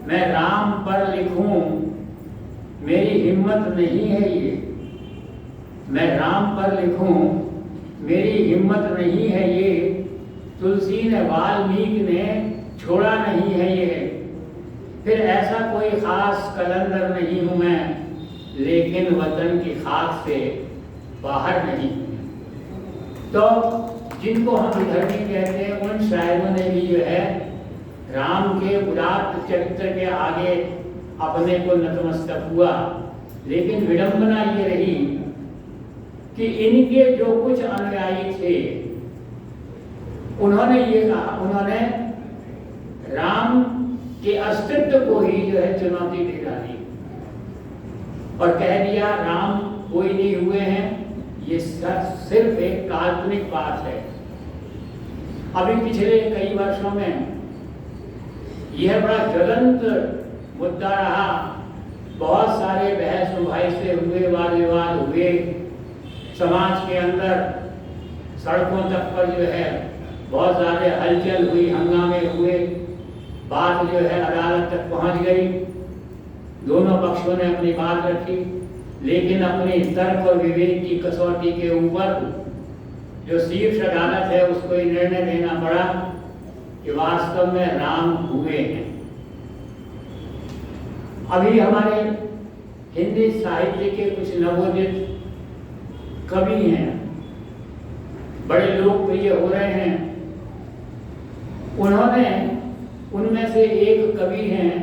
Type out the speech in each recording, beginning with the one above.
मैं राम पर लिखूं, मेरी हिम्मत नहीं है ये। मैं राम पर लिखूं, मेरी हिम्मत नहीं है ये। तुलसी ने वाल्मीकि ने छोड़ा नहीं है ये। फिर ऐसा कोई खास कलंदर नहीं हूं मैं, लेकिन वतन की खाक से बाहर नहीं। तो जिनको हम विधर्मी कहते हैं, उन शायरों ने भी जो है राम के उदात्त चरित्र के आगे अपने को नतमस्तक हुआ। लेकिन विडंबना ये रही कि इनके जो कुछ अनुयायी थे, उन्होंने ये कहा, उन्होंने राम के अस्तित्व को ही जो है चुनौती दे डाली और कह दिया राम कोई नहीं हुए हैं, ये सिर्फ एक काल्पनिक बात है। अभी पिछले कई वर्षों में यह बड़ा ज्वलंत मुद्दा रहा। बहुत सारे बहस मुबाहिसे हुए, वाद विवाद हुए समाज के अंदर, सड़कों तक पर जो है बहुत ज़्यादा हलचल हुई, हंगामे हुए, बात जो है अदालत तक पहुंच गई। दोनों पक्षों ने अपनी बात रखी, लेकिन अपनी तर्क और विवेक की कसौटी के ऊपर जो शीर्ष अदालत है उसको ये निर्णय देना पड़ा कि वास्तव में राम हुए हैं। अभी हमारे हिंदी साहित्य के कुछ नवोदित कवि हैं, बड़े लोकप्रिय हो रहे हैं। उन्होंने, उनमें से एक कवि हैं,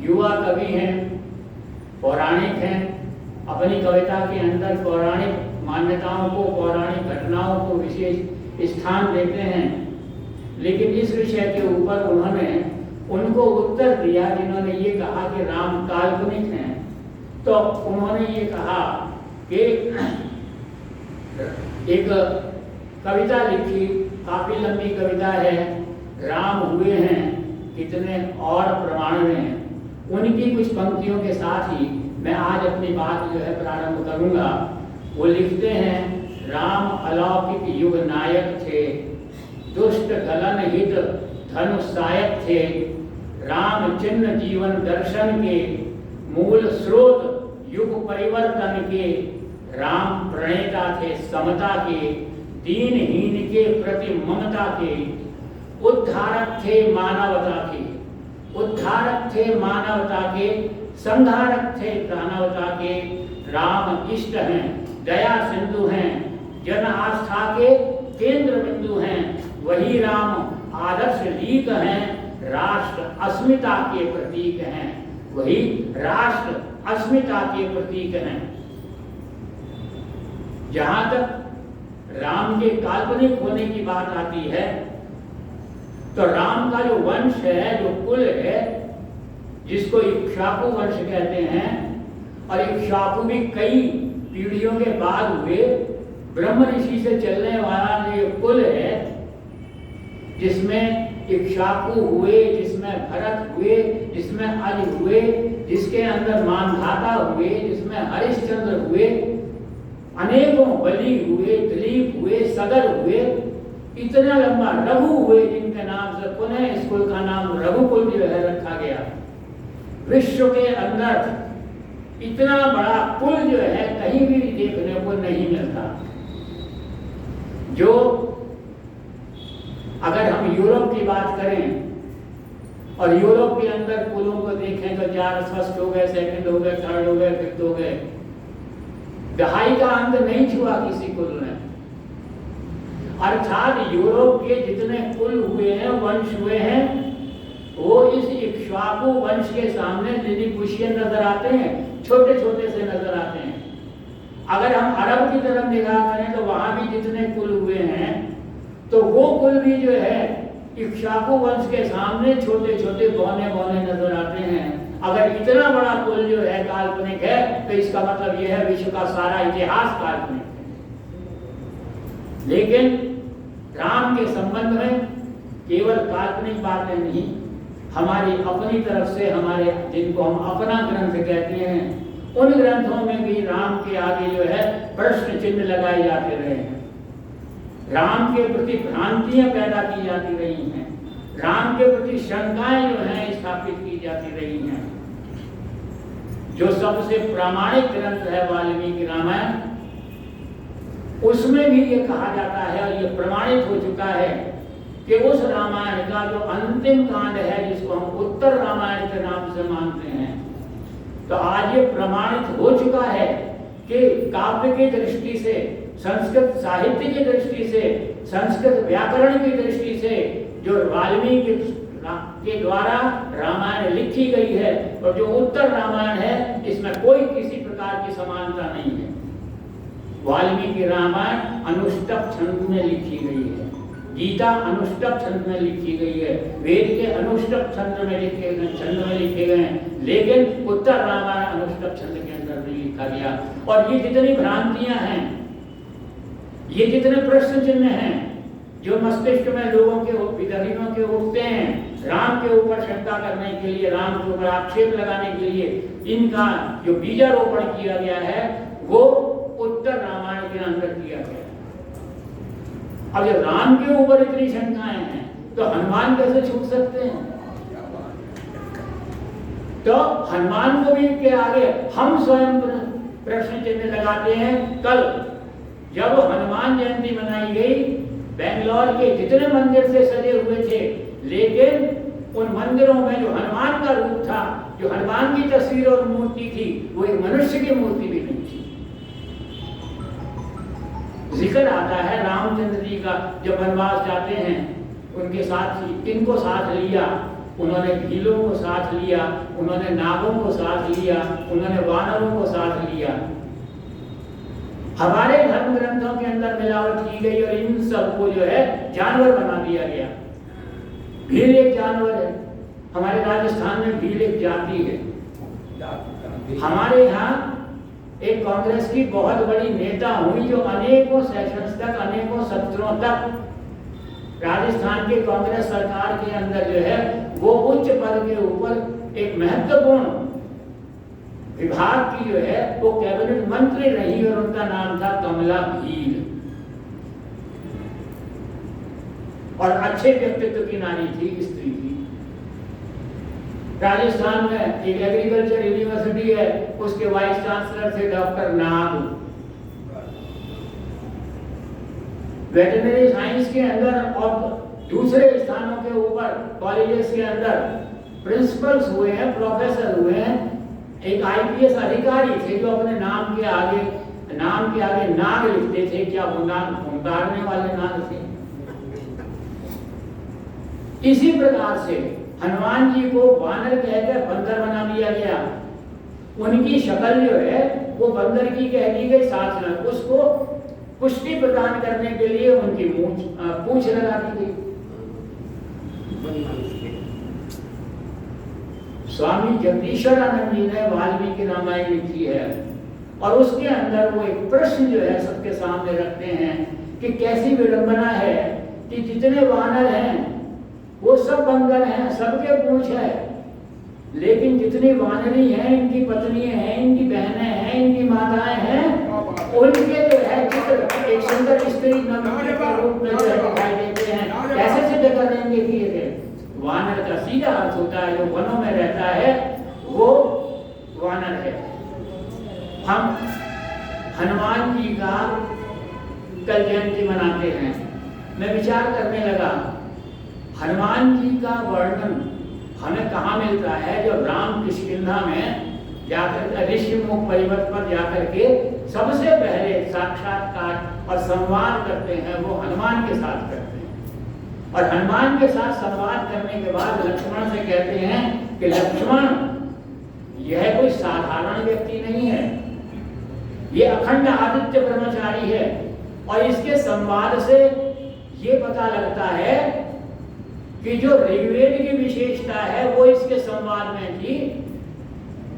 युवा कवि हैं, पौराणिक हैं, अपनी कविता के अंदर पौराणिक मान्यताओं को, पौराणिक घटनाओं को विशेष स्थान देते हैं। लेकिन इस विषय के ऊपर उन्होंने उनको उत्तर दिया जिन्होंने ये कहा कि राम काल्पनिक हैं। तो उन्होंने ये कहा कि एक कविता लिखी, काफी लंबी कविता है, राम हुए हैं कितने और प्रमाण में। उनकी कुछ पंक्तियों के साथ ही मैं आज अपनी बात जो है प्रारंभ करूंगा। वो लिखते हैं, राम अलौकिक युग नायक थे, दुष्ट गलन हित धनुषायक थे। राम चिन्ह जीवन दर्शन के, मूल स्रोत युग परिवर्तन के। राम प्रणेता थे समता के, दीनहीन के प्रति ममता के। उद्धारक थे मानवता के, उद्धारक थे मानवता के, संहारक थे दानवता के। राम इष्ट हैं, दया सिंधु हैं, जन आस्था के केंद्र बिंदु हैं। वही राम आदर्श लीक हैं, राष्ट्र अस्मिता के प्रतीक हैं। वही राष्ट्र अस्मिता के प्रतीक हैं। जहां तक राम के काल्पनिक होने की बात आती है, तो राम का जो वंश है, जो कुल है, जिसको इक्ष्वाकु वंश कहते हैं, और इक्ष्वाकु भी कई पीढ़ियों के बाद हुए, ब्रह्म ऋषि से चलने वाला जो कुल है, जिसमें इक्ष्वाकु हुए, जिसमें भरत हुए, जिसमें अज हुए, जिसके अंदर मानधाता हुए, जिसमें हरिश्चंद्र हुए, अनेकों बलि हुए, दिलीप हुए, सगर हुए, इतना लंबा रघु हुए, जिनके नाम से पुनः इस कुल का नाम रघुकुल जो है रखा गया। विश्व के अंदर इतना बड़ा कुल जो है कहीं भी देखने को नहीं मिलता। जो अगर हम यूरोप की बात करें और यूरोप के अंदर कुलों को देखें तो 4 फर्स्ट हो गए, सेकंड हो गए, थर्ड हो गए, फिफ्थ हो गए। दहाई का अंत नहीं छुआ किसी कुल ने। अर्थात यूरोप के जितने कुल हुए हैं, वंश हुए हैं, वो इस इक्ष्वाकु वंश के सामने लिलिपुशियन नजर आते हैं, छोटे छोटे से नजर आते हैं। अगर हम अरब की तरफ निगाह करें तो वहां भी जितने कुल हुए हैं, तो वो कुल भी जो है इक्ष्वाकु वंश के सामने छोटे छोटे बौने बौने नजर आते हैं। अगर इतना बड़ा कुल जो है काल्पनिक है, तो इसका मतलब यह है विश्व का सारा इतिहास काल्पनिक है। लेकिन राम के संबंध में केवल काल्पनिक बातें नहीं, हमारी अपनी तरफ से, हमारे जिनको हम अपना ग्रंथ कहते हैं, उन ग्रंथों में भी राम के आगे जो है प्रश्न चिन्ह लगाए जाते रहे हैं। राम के प्रति भ्रांतियां पैदा की जाती रही हैं, राम के प्रति शंकाएं जो हैं स्थापित की जाती रही जो सबसे प्रामाणिक ग्रंथ है वाल्मीकि रामायण, उसमें भी ये कहा जाता है और ये प्रमाणित हो चुका है कि उस रामायण का जो अंतिम कांड है, जिसको हम उत्तर रामायण के नाम से मानते हैं, तो आज ये प्रमाणित हो चुका है कि काव्य की दृष्टि से, संस्कृत साहित्य की दृष्टि से, संस्कृत व्याकरण की दृष्टि से जो वाल्मीकि के द्वारा रामायण लिखी गई है और जो उत्तर रामायण है, इसमें कोई किसी प्रकार की समानता नहीं है। वाल्मीकि रामायण अनुष्टप छंद में लिखी गई है, गीता अनुष्टप छंद में लिखी गई है, वेद के अनुष्टप छंद में लिखे गए हैं, लेकिन उत्तर रामायण अनुष्टप छंद के अंदर नहीं लिखा गया। और ये जितनी भ्रांतियां हैं, ये जितने प्रश्न चिन्ह हैं जो मस्तिष्क में लोगों के विद्यार्थियों के उठते हैं, राम के ऊपर शंका करने के लिए, राम के ऊपर आक्षेप लगाने के लिए, इनका जो बीजारोपण किया गया है वो उत्तर रामायण के अंदर किया गया। अब जब राम के ऊपर इतनी शंकाएं हैं तो हनुमान कैसे छूट सकते हैं? तो हनुमान को भी के आगे हम स्वयं प्रश्न चिन्ह लगाते हैं। कल जब हनुमान जयंती मनाई गई, बेंगलोर के जितने मंदिर से सजे हुए थे, लेकिन उन मंदिरों में जो हनुमान का रूप था, जो हनुमान की तस्वीर और मूर्ति थी, वो एक मनुष्य की मूर्ति भी नहीं थी। जिक्र आता है रामचंद्र जी का, जब वनवास जाते हैं, उनके साथ किनको साथ लिया? उन्होंने भीलों को साथ लिया, उन्होंने नागों को साथ लिया, उन्होंने वानरों को साथ लिया। हमारे धर्म ग्रंथों के अंदर मिलावट की गई और इन सबको जो है जानवर बना दिया गया। भील एक जानवर है, हमारे राजस्थान में भील एक जाति है। हमारे यहाँ एक कांग्रेस की बहुत बड़ी नेता हुई जो अनेकों सेशंस तक, अनेकों सत्रों तक राजस्थान के कांग्रेस सरकार के अंदर जो है वो उच्च पद के ऊपर एक महत्वपूर्ण विभाग की जो है वो कैबिनेट मंत्री रही और उनका नाम था कमला भील। और अच्छे व्यक्तित्व की नारी थी, स्त्री थी। राजस्थान में एक एग्रीकल्चर यूनिवर्सिटी है, उसके वाइस चांसलर थे डॉक्टर नाग। वेटरनरी साइंस के अंदर और दूसरे स्थानों के ऊपर कॉलेजेस के अंदर प्रिंसिपल्स हुए हैं, प्रोफेसर हुए हैं। एक आईपीएस अधिकारी थे जो अपने नाम के आगे नाग लिखते थे। क्या वो नाग फुंकारने वाले नाग थे? इसी प्रकार से हनुमान जी को वानर कहकर बंदर बना दिया गया। उनकी शक्ल जो है वो बंदर की कह दी गई, साथ में उसको पुष्टि प्रदान करने के लिए उनकी पूंछ लगा दी गई। स्वामी जगदीश्वरानंद जी ने वाल्मीकि रामायण लिखी है और उसके अंदर वो एक प्रश्न जो है सबके सामने रखते हैं कि कैसी विडंबना है कि जितने वानर हैं वो सब बंदर हैं, सबके पूंछ है, लेकिन जितनी वानरी हैं, इनकी पत्नियां हैं, इनकी बहनें हैं, इनकी माताएं हैं, उनके जो है चित्र एक सुंदर स्त्री नमूने के रूप में जो है दिखाई देते हैं। कैसे सिद्ध कर लेंगे कि ये वानर का सीधा अर्थ होता है जो वनों में रहता है वो वानर है। हम हनुमान जी का कल जयंती मनाते हैं। मैं विचार करने लगा, हनुमान जी का वर्णन हमें कहाँ मिलता है? जब राम किष्किंधा में जाकर ऋषिमुख पर्वत पर जाकर के सबसे पहले साक्षात्कार और संवाद करते हैं, वो हनुमान के साथ करते हैं। और हनुमान के साथ संवाद करने के बाद लक्ष्मण से कहते हैं कि लक्ष्मण, यह कोई साधारण व्यक्ति नहीं है, ये अखंड आदित्य ब्रह्मचारी है। और इसके संवाद से ये पता लगता है कि जो ऋग्वेद की विशेषता है वो इसके संवाद में थी,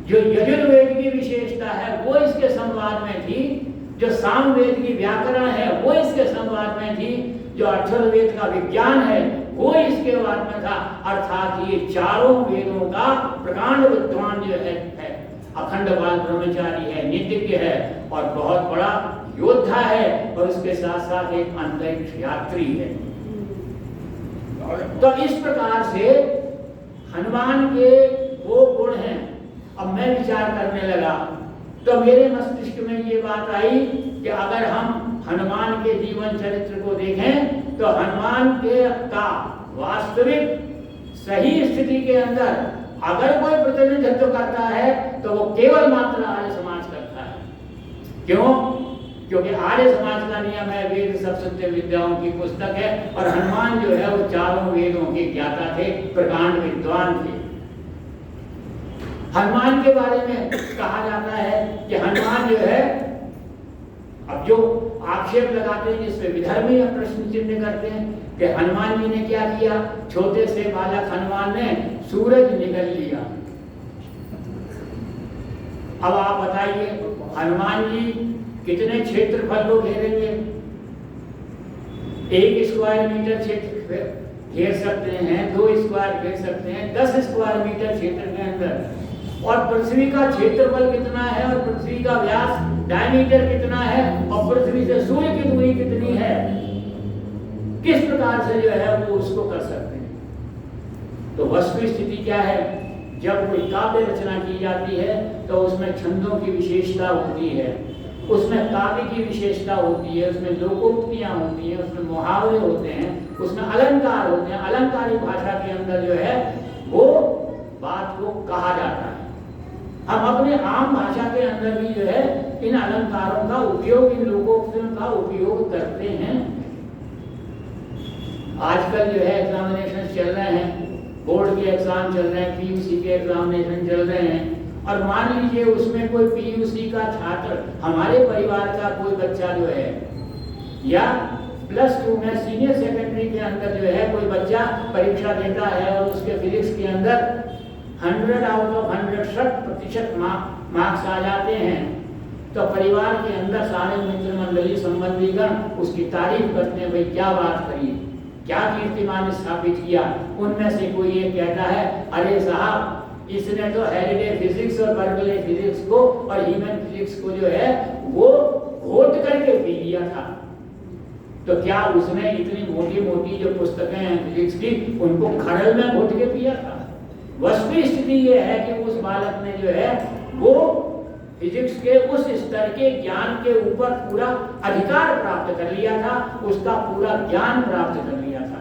जो यजुर्वेद की विशेषता है वो इसके संवाद में थी, जो सामवेद की व्याकरण है वो इसके संवाद में थी, जो अथर्ववेद का विज्ञान है वो इसके बाद में था। अर्थात ये चारों वेदों का प्रकांड विद्वान जो है अखंड बाल ब्रह्मचारी है, नित्य है और बहुत बड़ा योद्धा है और उसके साथ साथ एक अंतरिक्ष यात्री है। तो इस प्रकार से हनुमान के वो गुण हैं। अब मैं मैं विचार करने लगा तो मेरे मस्तिष्क में ये बात आई कि अगर हम हनुमान के जीवन चरित्र को देखें तो हनुमान के का वास्तविक सही स्थिति के अंदर अगर कोई प्रतिनिधित्व करता है तो वो केवल मात्र आर्य समाज करता है। क्यों? क्योंकि आर्य समाज का नियम है वेद सब सत्य विद्याओं की पुस्तक है, और हनुमान जो है वो चारों वेदों के ज्ञाता थे, प्रकांड विद्वान थे। हनुमान के बारे में कहा जाता है कि हनुमान जो है, अब जो आक्षेप लगाते हैं जिसपे विधर्मी प्रश्न चिन्ह करते हैं कि हनुमान जी ने क्या किया, छोटे से बालक हनुमान ने सूरज निगल लिया। अब आप बताइए हनुमान जी कितने क्षेत्रफल को घेरेंगे? 1 स्क्वायर मीटर क्षेत्र घेर सकते हैं, 2 स्क्वायर घेर सकते हैं, 10 स्क्वायर मीटर क्षेत्र के अंदर। और पृथ्वी का क्षेत्रफल कितना है और पृथ्वी का व्यास डायमीटर कितना है और पृथ्वी से सूर्य की दूरी कितनी है, किस प्रकार से जो है वो उसको कर सकते हैं। तो वस्तु स्थिति क्या है, जब कोई काव्य रचना की जाती है तो उसमें छंदों की विशेषता होती है, उसमें काव्य की विशेषता होती है, उसमें लोकोक्तियां होती हैं, उसमें मुहावरे होते हैं, उसमें अलंकार होते हैं। अलंकारिक भाषा के अंदर जो है वो बात को कहा जाता है। हम अपने आम भाषा के अंदर भी जो है इन अलंकारों का उपयोग, इन लोकोक्तियों का उपयोग करते हैं। आजकल जो है एग्जामिनेशन चल रहे हैं, बोर्ड के एग्जाम चल रहे हैं, पीयूसी के एग्जामिनेशन चल रहे हैं, और मान लीजिए उसमें कोई पीयूसी का छात्र, हमारे परिवार का कोई बच्चा जो है, या +2 में सीनियर सेकेंडरी के अंदर जो है कोई बच्चा परीक्षा देता है और उसके फिजिक्स के अंदर 100 आउट ऑफ 100 60% मार्क्स आ जाते हैं, तो परिवार के अंदर सारे मित्र मंडली संबंधीगण उसकी तारीफ करते हैं, भाई क्या बात करी, क्या कीर्तिमान स्थापित किया। उनमें से कोई ये कहता है, अरे साहब इसने तो हेरिडे फिजिक्स और बर्कले फिजिक्स को और ह्यूमन फिजिक्स को जो है वो घोट करके पी लिया था। तो क्या उसने इतनी मोटी मोटी जो पुस्तकें हैं फिजिक्स की, उनको खरल में घोट के पिया था? वस्तु स्थिति ये है कि उस बालक ने जो है वो फिजिक्स के उस स्तर के ज्ञान के ऊपर पूरा अधिकार प्राप्त कर लिया था, उसका पूरा ज्ञान प्राप्त कर लिया था।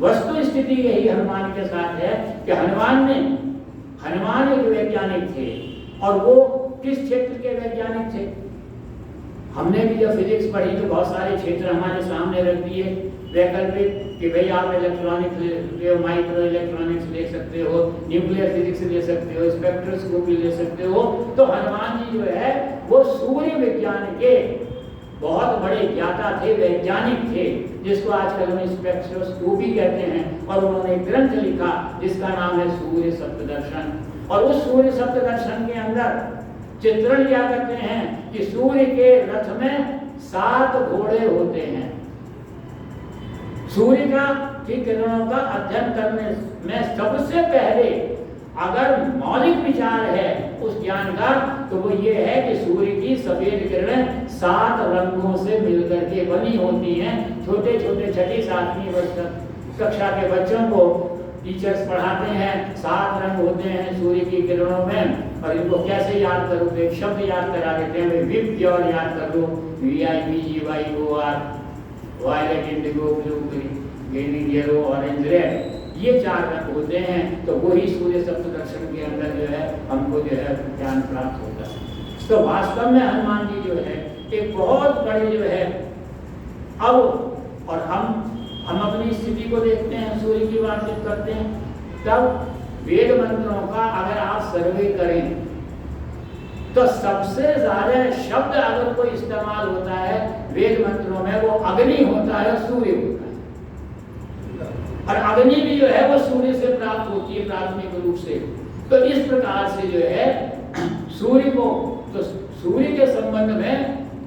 वस्तु स्थिति यही हनुमान के साथ है कि हनुमान एक वैज्ञानिक थे, और वो किस क्षेत्र के वैज्ञानिक थे? हमने भी जब फिजिक्स पढ़ी तो बहुत सारे क्षेत्र हमारे सामने रख दिए वैकल्पिक कि भाई आप इलेक्ट्रॉनिक्स ले, माइक्रो इलेक्ट्रॉनिक्स ले सकते हो, न्यूक्लियर फिजिक्स ले सकते हो, स्पेक्ट्रोस्कोपी ले सकते हो। तो हनुमान जी जो है वो सूर्य विज्ञान के बहुत बड़े ज्ञाता थे, वैज्ञानिक थे, जिसको आजकल हम स्पेक्ट्रोस्कोपी कहते हैं। और उन्होंने एक ग्रंथ लिखा जिसका नाम है सूर्य सप्तदर्शन। और उस सूर्य सप्तदर्शन के अंदर चित्रण क्या करते हैं कि सूर्य के रथ में 7 घोड़े होते हैं। सूर्य की किरणों का अध्ययन करने में सबसे पहले अगर मौलिक विचार है उस ज्ञान का, तो वो ये है कि सूर्य की सफेद किरणें 7 रंगों से मिलकर के बनी होती हैं। छोटे छोटे 6ठी 7वीं कक्षा के बच्चों को टीचर्स पढ़ाते हैं, 7 रंग होते हैं सूर्य की किरणों में, और इनको कैसे याद करो? एक शब्द याद करा देते हैं, विप्योर याद कर लो, VIVGYOR, violet, indigo, blue, green, yellow, orange, red, ये 4 रंग होते हैं। तो वही सूर्य सप्तदर्शन के अंदर जो है हमको जो है ज्ञान प्राप्त होता है। तो वास्तव में हनुमान जी जो है एक बहुत बड़े जो है, अब और हम अपनी स्थिति को देखते हैं, सूर्य की बातचीत करते हैं, तब वेद मंत्रों का अगर आप सर्वे करें तो सबसे ज्यादा शब्द अगर कोई इस्तेमाल होता है वेद मंत्रों में, वो अग्नि होता है, सूर्य होता है। और अग्नि भी जो है वो सूर्य से प्राप्त होती है प्राथमिक रूप से। तो इस प्रकार से जो है सूर्य को, तो सूर्य के संबंध में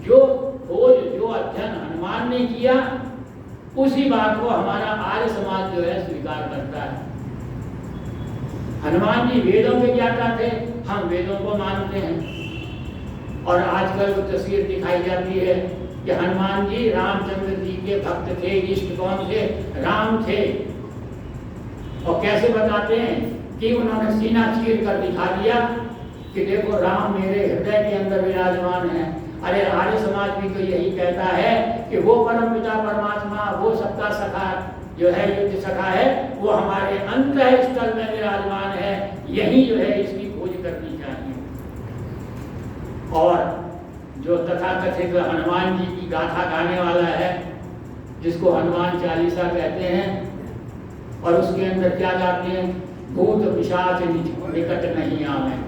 जो खोज, जो अध्ययन हनुमान ने किया, उसी बात को हमारा आर्य समाज जो है स्वीकार करता है। हनुमान जी वेदों के ज्ञाता थे, हम वेदों को मानते हैं। और आजकल वो तस्वीर दिखाई जाती है कि हनुमान जी रामचंद्र जी के भक्त थे, इष्ट कौन थे? राम थे। और कैसे बताते हैं कि उन्होंने सीना चीर कर दिखा दिया कि देखो राम मेरे हृदय के अंदर विराजमान है। अरे आर्य समाज भी तो यही कहता है कि वो परम पिता परमात्मा, वो सबका सखा जो है, युद्ध सखा है, वो हमारे अंतः स्थल में विराजमान है। यही जो है इसकी खोज करनी चाहिए। और जो तथाकथित हनुमान जी की गाथा गाने वाला है, जिसको हनुमान चालीसा कहते हैं, और उसके अंदर क्या गाते हैं, भूत पिशाच निकट नहीं आवे।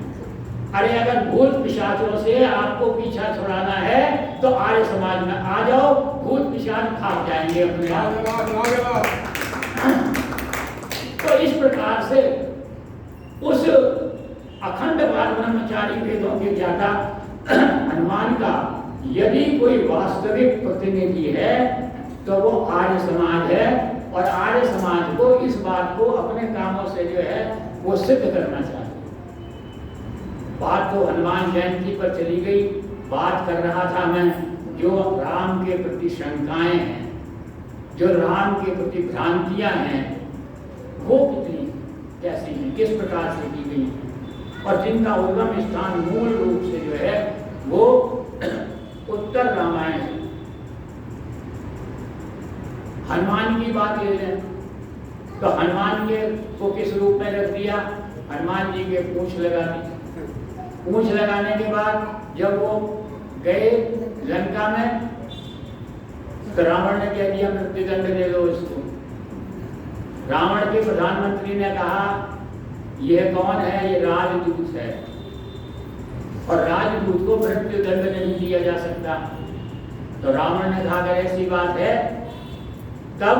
अरे अगर भूत पिशाचों से आपको पीछा छुड़ाना है तो आर्य समाज में आ जाओ, भूत पिशाच भाग जाएंगे अपने आप। तो इस प्रकार से उस अखंड बाल ब्रह्मचारी वेदों के ज्ञाता हनुमान का यदि कोई वास्तविक प्रतिनिधि है तो वो आर्य समाज है। और आर्य समाज को इस बात को अपने कामों से जो है वो सिद्ध करना चाहिए। बात तो हनुमान जयंती पर चली गई। बात कर रहा था मैं जो राम के प्रति शंकाएं हैं, जो राम के प्रति भ्रांतियां हैं, वो कितनी कैसी हैं, किस प्रकार से की गई हैं, और जिनका उद्गम स्थान मूल रूप से जो है वो उत्तर रामायण है। हनुमान की बात ले लें तो हनुमान के को किस रूप में रख दिया, हनुमान जी के पूंछ लगा दी। पूंछ लगाने के बाद जब वो गए लंका में तो रावण ने कह दिया मृत्युदंड दे दो इसको। रावण के प्रधानमंत्री ने कहा यह कौन है, ये राजदूत है और राजदूत को मृत्युदंड नहीं दिया जा सकता। तो रावण ने कहा अगर ऐसी बात है तब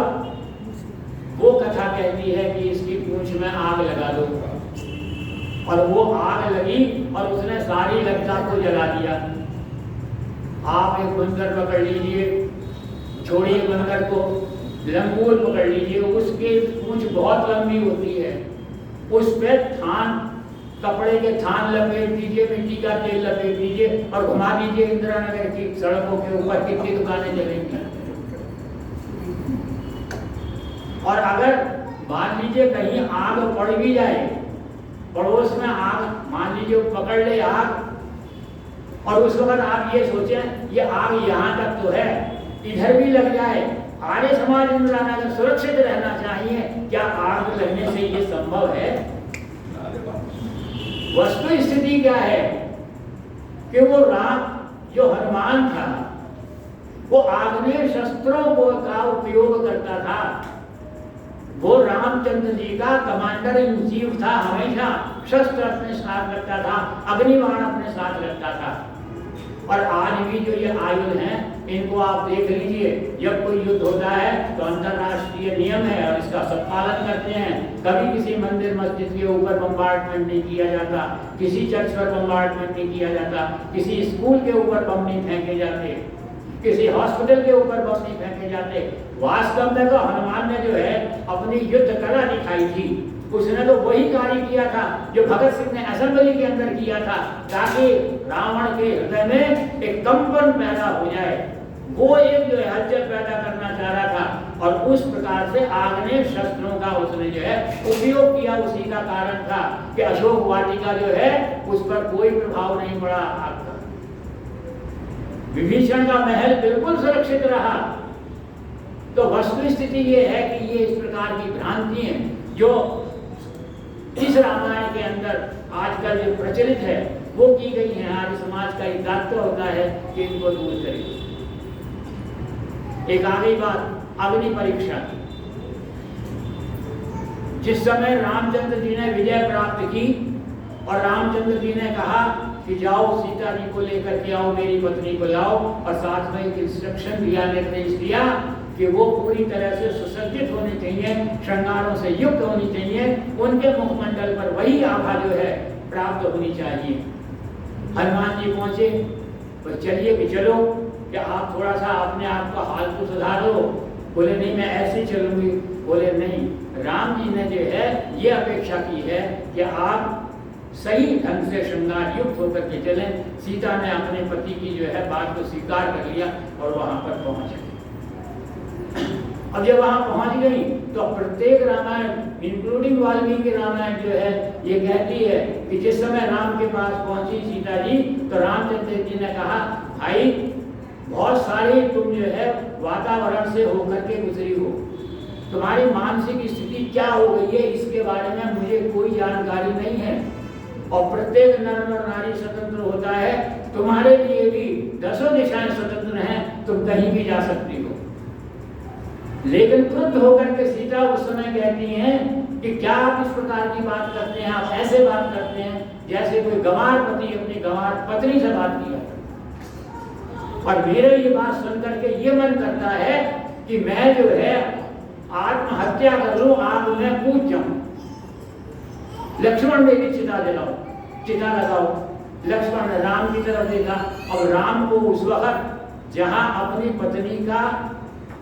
वो कथा कहती है कि इसकी पूंछ में आग लगा दो। और वो आग लगी और उसने सारी लंका को जला दिया। आप एक बंदर पकड़ लीजिए, छोड़िए बंदर को, लंगूर पकड़ लीजिए, उसकी पूंछ बहुत लंबी होती है, उस पे थान, कपड़े के थान लपेट दीजिए, मिट्टी का तेल लपेट दीजिए और घुमा दीजिए इंदिरा नगर की सड़कों के ऊपर, कितनी दुकानें जलेंगी। और अगर मान लीजिए कहीं आग पड़ भी जाए, पड़ोस में आग मान लीजिए पकड़ ले आग, और उस वक्त आप ये सोचें ये आग यहाँ तक तो है, इधर भी लग जाए, आर्य समाज इंदिरा नगर सुरक्षित रहना चाहिए। क्या आग लगने से ये संभव है? वस्तु स्थिति क्या है कि वो राम जो हनुमान था वो आग्नेय शस्त्रों को का उपयोग करता था। वो रामचंद्र जी का कमांडर इन चीफ था, हमेशा शस्त्र अपने साथ रखता था, अग्निबाण अपने साथ रखता था। और आज भी जो ये आयुध हैं इनको आप देख लीजिए, जब कोई युद्ध होता है तो अंतरराष्ट्रीय नियम है और इसका सब पालन करते हैं। कभी किसी मंदिर मस्जिद के ऊपर बम्बार्टमेंट नहीं किया जाता, किसी चर्च पर बम्बार्टमेंट नहीं किया जाता, किसी स्कूल के ऊपर बम नहीं फेंके जाते, किसी हॉस्पिटल के ऊपर बम नहीं फेंके जाते। वास्तव में तो हनुमान ने जो है अपनी युद्ध कला दिखाई थी। उसने तो वही कार्य किया था जो भगत सिंह ने असेंबली के अंदर किया था, ताकि रावण के हृदय में एक कंपन पैदा हो जाए। वो एक जो है हलचल पैदा करना चाह रहा था और उस प्रकार से आग्नेय शस्त्रों का उसने जो है उपयोग किया। उसी का कारण था कि अशोक वाटिका जो है उस पर कोई प्रभाव नहीं पड़ा आग का। विभीषण का महल बिल्कुल सुरक्षित रहा। तो वस्तु स्थिति ये है कि ये इस प्रकार की भ्रांति है जो इस रामायण के अंदर आजकल जो प्रचलित है वो की गई है। आर्य समाज का एक दायित्व होता है कि इनको दूर करें। एक आगे बात अग्नि परीक्षा की। जिस समय रामचंद्र जी ने विजय प्राप्त की और रामचंद्र जी ने कहा कि जाओ सीता जी को लेकर के आओ, मेरी पत्नी को लाओ, और साथ में एक इंस्ट्रक्शन दिया, निर्देश दिया कि वो पूरी तरह से सुसज्जित होनी चाहिए, श्रृंगारों से युक्त होनी चाहिए, उनके मुखमंडल पर वही आभा जो है प्राप्त होनी चाहिए। हनुमान जी पहुंचे, तो चलिए कि चलो कि आप थोड़ा सा अपने आप का हाल को सुधार लो। बोले नहीं मैं ऐसे चलूंगी। बोले नहीं, राम जी ने जो है ये अपेक्षा की है कि आप सही ढंग से श्रृंगार युक्त होकर के चलें। सीता ने अपने पति की जो है बात को स्वीकार कर लिया और वहां पर पहुंच गई। अब जब वहां पहुंच गई तो प्रत्येक रामायण इंक्लूडिंग वाल्मीकि रामायण जो है ये कहती है कि जिस समय राम के पास पहुंची सीता जी तो रामचंद्र जी ने कहा, भाई बहुत सारे तुम जो है वातावरण से होकर के गुजरी हो, तुम्हारी मानसिक स्थिति क्या हो गई है इसके बारे में मुझे कोई जानकारी नहीं है, और प्रत्येक नर और नारी स्वतंत्र होता है, तुम्हारे लिए भी दसों दिशाएं स्वतंत्र हैं, तुम कहीं भी जा सकती हो। लेकिन क्रुद्ध होकर के सीता उस समय कहती हैं कि क्या आप इस प्रकार की बात करते हैं, आप ऐसे बात करते हैं जैसे कोई गंवार पति अपनी गंवार पत्नी से बात किया। और मेरे ये बात सुनकर के ये मन करता है कि मैं जो है आत्महत्या कर लूं, आग में कूद जाऊं। लक्ष्मण मेरी चिता जलाओ, चिता लगाओ। लक्ष्मण ने राम की तरफ देखा, और राम को उस वक्त जहां अपनी पत्नी का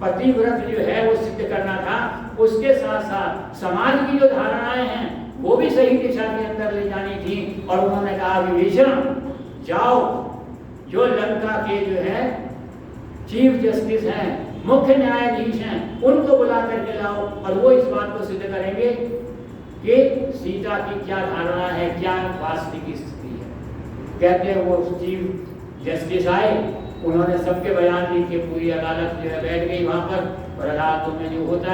पतिव्रत जो है वो सिद्ध करना था, उसके साथ साथ समाज की जो धारणाएं हैं वो भी सही दिशा के अंदर ले जानी थी। और उन्होंने कहा, विभीषण जाओ, जो लंका के जो है चीफ जस्टिस हैं, मुख्य न्यायाधीश हैं, उनको बुला करके लाओ, और वो इस बात को सिद्ध करेंगे कि सीता की क्या धारणा है, क्या वास्तविक स्थिति है। कहते हैं वो चीफ जस्टिस आए, उन्होंने सबके बयान लिखे, पूरी अदालत जो है बैठ गई वहां पर, और अदालतों में जो होता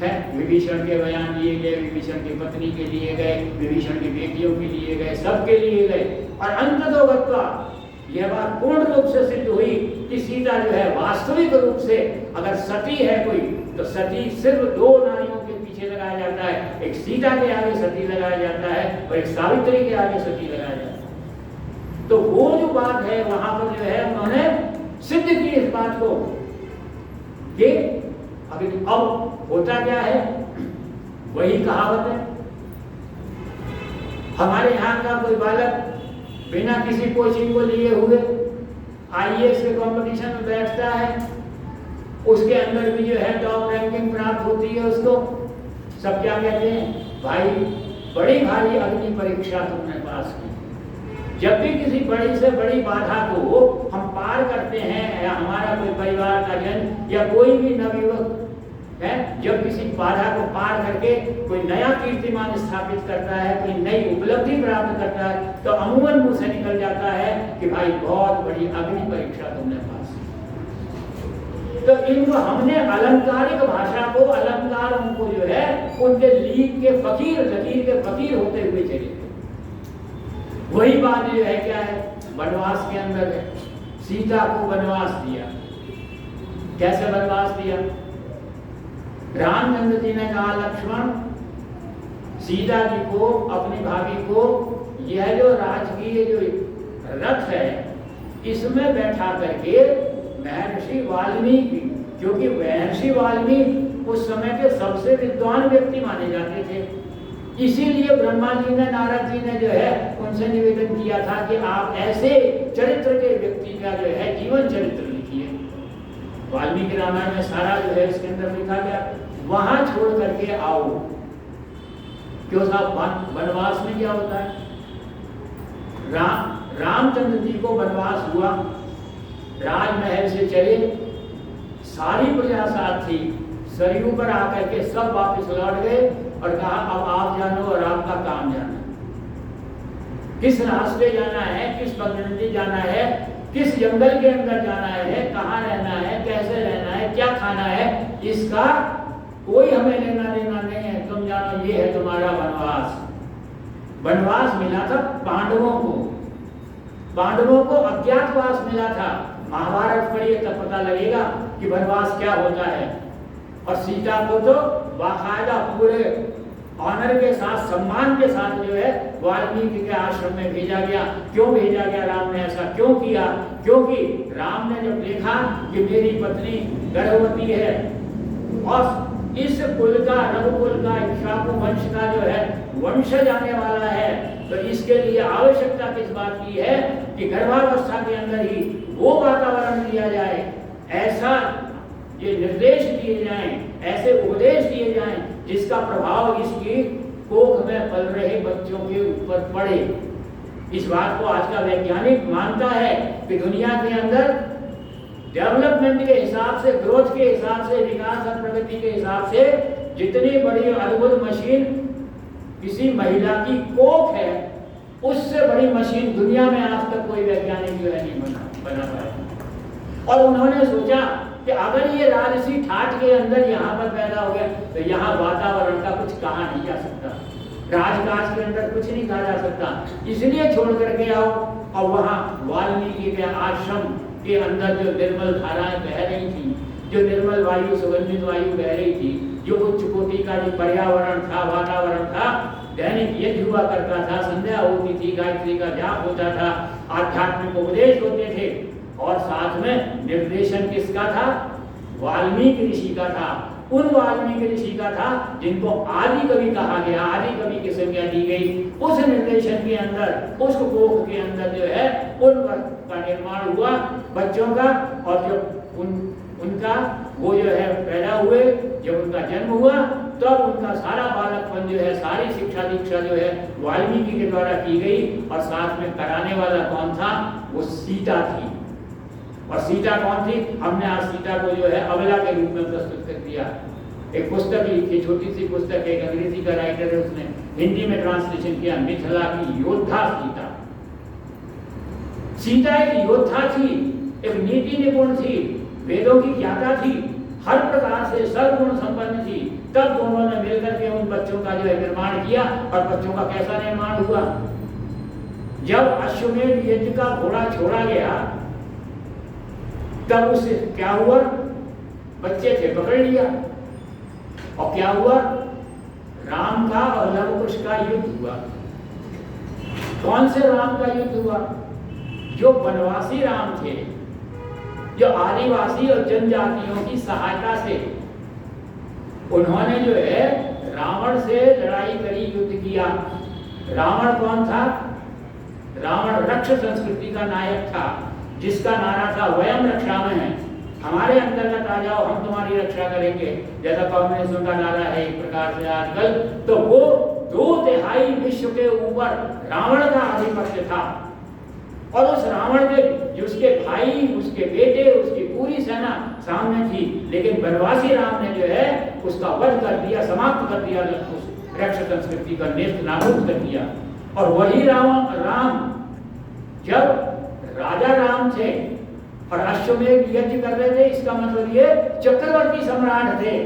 है विभीषण के बयान लिए गए, विभीषण की पत्नी के लिए गए, विभीषण की बेटियों के लिए गए, सबके लिए गए। और अंततोगत्वा यह बात पूर्ण रूप से सिद्ध हुई कि सीता जो है वास्तविक रूप से अगर सती है कोई, तो सती सिर्फ दो नारियों के पीछे लगाया जाता है, एक सीता के आगे सती लगाया जाता है और एक सावित्री के आगे सती लगाया जाता है। तो वो जो बात है वहां पर जो है उन्होंने सिद्ध की इस बात को। ये अभी अब होता क्या है, वही कहावत है, हमारे यहाँ का कोई बालक बिना किसी कोचिंग को लिए हुए आईएएस के कंपटीशन में बैठता है, उसके अंदर भी जो है टॉप रैंकिंग प्राप्त होती है उसको। सब क्या कहते हैं, भाई बड़ी भारी अग्नि परीक्षा तुमने पास की। जब भी किसी बड़ी से बड़ी बाधा को हम पार करते हैं, या हमारा कोई परिवार का जन या कोई भी नवयुवक है, जब किसी बाधा को पार करके कोई नया कीर्तिमान स्थापित करता है, कोई नई उपलब्धि प्राप्त करता है, तो अमूमन मुंह से निकल जाता है कि भाई बहुत बड़ी अग्नि परीक्षा तुमने पास की। तो इनको हमने अलंकारिक भाषा को, अलंकार उनको जो है उनके लीग के फकीर, लकीर के फकीर होते हुए चले। वही बात जो है क्या है, वनवास के अंदर है। सीता को वनवास दिया, कैसे वनवास दिया? रामचंद्र जी ने कहा, लक्ष्मण सीता जी को, अपनी भाभी को, यह जो राजकीय जो रथ है इसमें बैठा करके महर्षि वाल्मीकि, क्योंकि महर्षि वाल्मीकि उस समय के सबसे विद्वान व्यक्ति माने जाते थे, इसीलिए ब्रह्मा जी ने, नारद जी ने जो है उनसे निवेदन किया था कि आप ऐसे चरित्र के व्यक्ति का जो है जीवन चरित्र लिखिए। वाल्मीकि रामायण में सारा जो है इसके अंदर लिखा गया, वहां छोड़ करके आओ। क्यों साहब, वनवास में क्या होता है? रामचंद्र जी को वनवास हुआ, राजमहल से चले, सारी प्रजा साथ थी, सरयू पर आकर के सब वापस लौट गए और कहा अब आप जानो और आपका काम जाना, किस रास्ते जाना है, किस पगडंडी जाना है, किस जंगल के अंदर जाना है, कहाँ रहना है, कैसे रहना है, क्या खाना है, इसका कोई हमें लेना देना नहीं है, तुम जानो, ये है तुम्हारा वनवास। वनवास मिला था पांडवों को, पांडवों को अज्ञातवास मिला था। महाभारत पढ़िए तब पता लगेगा कि वनवास क्या होता है। और सीता को तो बाकायदा पूरे ऑनर के साथ, सम्मान के साथ जो है वाल्मीकि के आश्रम में भेजा गया। क्यों भेजा गया? राम ने ऐसा क्यों किया? क्योंकि राम ने जब देखा कि मेरी पत्नी गर्भवती है और इस कुल का, रघुकुल का, इक्ष्वाकु वंश का जो है वंशज आने वाला है, तो इसके लिए आवश्यकता किस बात की है कि गर्भावस्था के अंदर ही वो वातावरण दिया जाए, ऐसा ये निर्देश दिए जाएं, ऐसे उपदेश दिए जाएं जिसका प्रभाव इसकी कोख में पल रहे बच्चों के ऊपर पड़े। इस बात को आज का वैज्ञानिक मानता है कि दुनिया के अंदर डेवलपमेंट के हिसाब से, ग्रोथ के हिसाब से, विकास और प्रगति के हिसाब से जितनी बड़ी अद्भुत मशीन किसी महिला की कोख है, उससे बड़ी मशीन दुनिया में आज तक कोई वैज्ञानिक जो है नहीं बना पाया। और उन्होंने सोचा कि अगर ये राजसी ठाठ के अंदर यहाँ पर पैदा हो गया तो यहाँ वातावरण का कुछ कहा नहीं जा सकता, राजकाज के अंदर कुछ नहीं कहा जा सकता, इसलिए छोड़ करके आओ। और वहाँ वाल्मीकि के आश्रम के अंदर जो निर्मल धाराएं बह रही थी, जो निर्मल वायु, सुगंधित वायु बह रही थी, जो उच्च कोटि का जो पर्यावरण था, वातावरण था, दैनिक यज्ञ हुआ करता था, संध्या होती थी, गायत्री का जाप होता था, आध्यात्मिक उपदेश होते थे, और साथ में निर्देशन किसका था? वाल्मीकि ऋषि का था। उन वाल्मीकि ऋषि का था जिनको आदि कवि कहा गया, आदि कवि की संज्ञा दी गई। उस निर्देशन के अंदर, उस कोख के अंदर जो है उनका निर्माण हुआ बच्चों का, और जब उनका वो जो है पैदा हुए, जब उनका जन्म हुआ तब उनका सारा बालकपन जो है, सारी शिक्षा दीक्षा जो है वाल्मीकि के द्वारा की गई। और साथ में कराने वाला कौन था? वो सीता थी। और सीता कौन थी? हमने आज सीता को जो है अबला के रूप में प्रस्तुत कर दिया। एक पुस्तक लिखी, छोटी सी पुस्तक, एक अंग्रेजी का राइटर है, उसने हिंदी में ट्रांसलेशन किया, मिथिला की योद्धा सीता। सीता एक योद्धा थी, एक नीति निपुण थी, वेदों की ज्ञाता थी, हर प्रकार से सर्वगुण संपन्न थी। तब दोनों ने मिलकर के उन बच्चों का जो है निर्माण किया। और बच्चों का कैसा निर्माण हुआ? जब अश्वमेध यज्ञ का घोड़ा छोड़ा गया तब उससे क्या हुआ? बच्चे थे, पकड़ लिया। और क्या हुआ? राम का और लव कुश का युद्ध हुआ। कौन से राम का युद्ध हुआ? जो वनवासी राम थे, जो आदिवासी और जनजातियों की सहायता से उन्होंने जो है रावण से लड़ाई करी, युद्ध किया। रावण कौन था? रावण रक्ष संस्कृति का नायक था, जिसका नारा था वयम रक्षामहे, हमारे अंतर्गत आ जाओ, हम तुम्हारी रक्षा करेंगे, जैसा कम्युनिज्म का नारा है एक प्रकार से आजकल। तो वो 2/3 विश्व के ऊपर रावण का आधिपत्य था। और उस रावण के उसके भाई, उसके बेटे, उसकी पूरी सेना सामने थी, लेकिन वनवासी राम ने जो है उसका वध कर दिया, समाप्त कर दिया, उस रक्ष संस्कृति का नेस्त नाबूद कर दिया। और वही राम जब राजा राम थे और अश्वमेध यज्ञ कर रहे थे, इसका मतलब ये चक्रवर्ती सम्राट थे,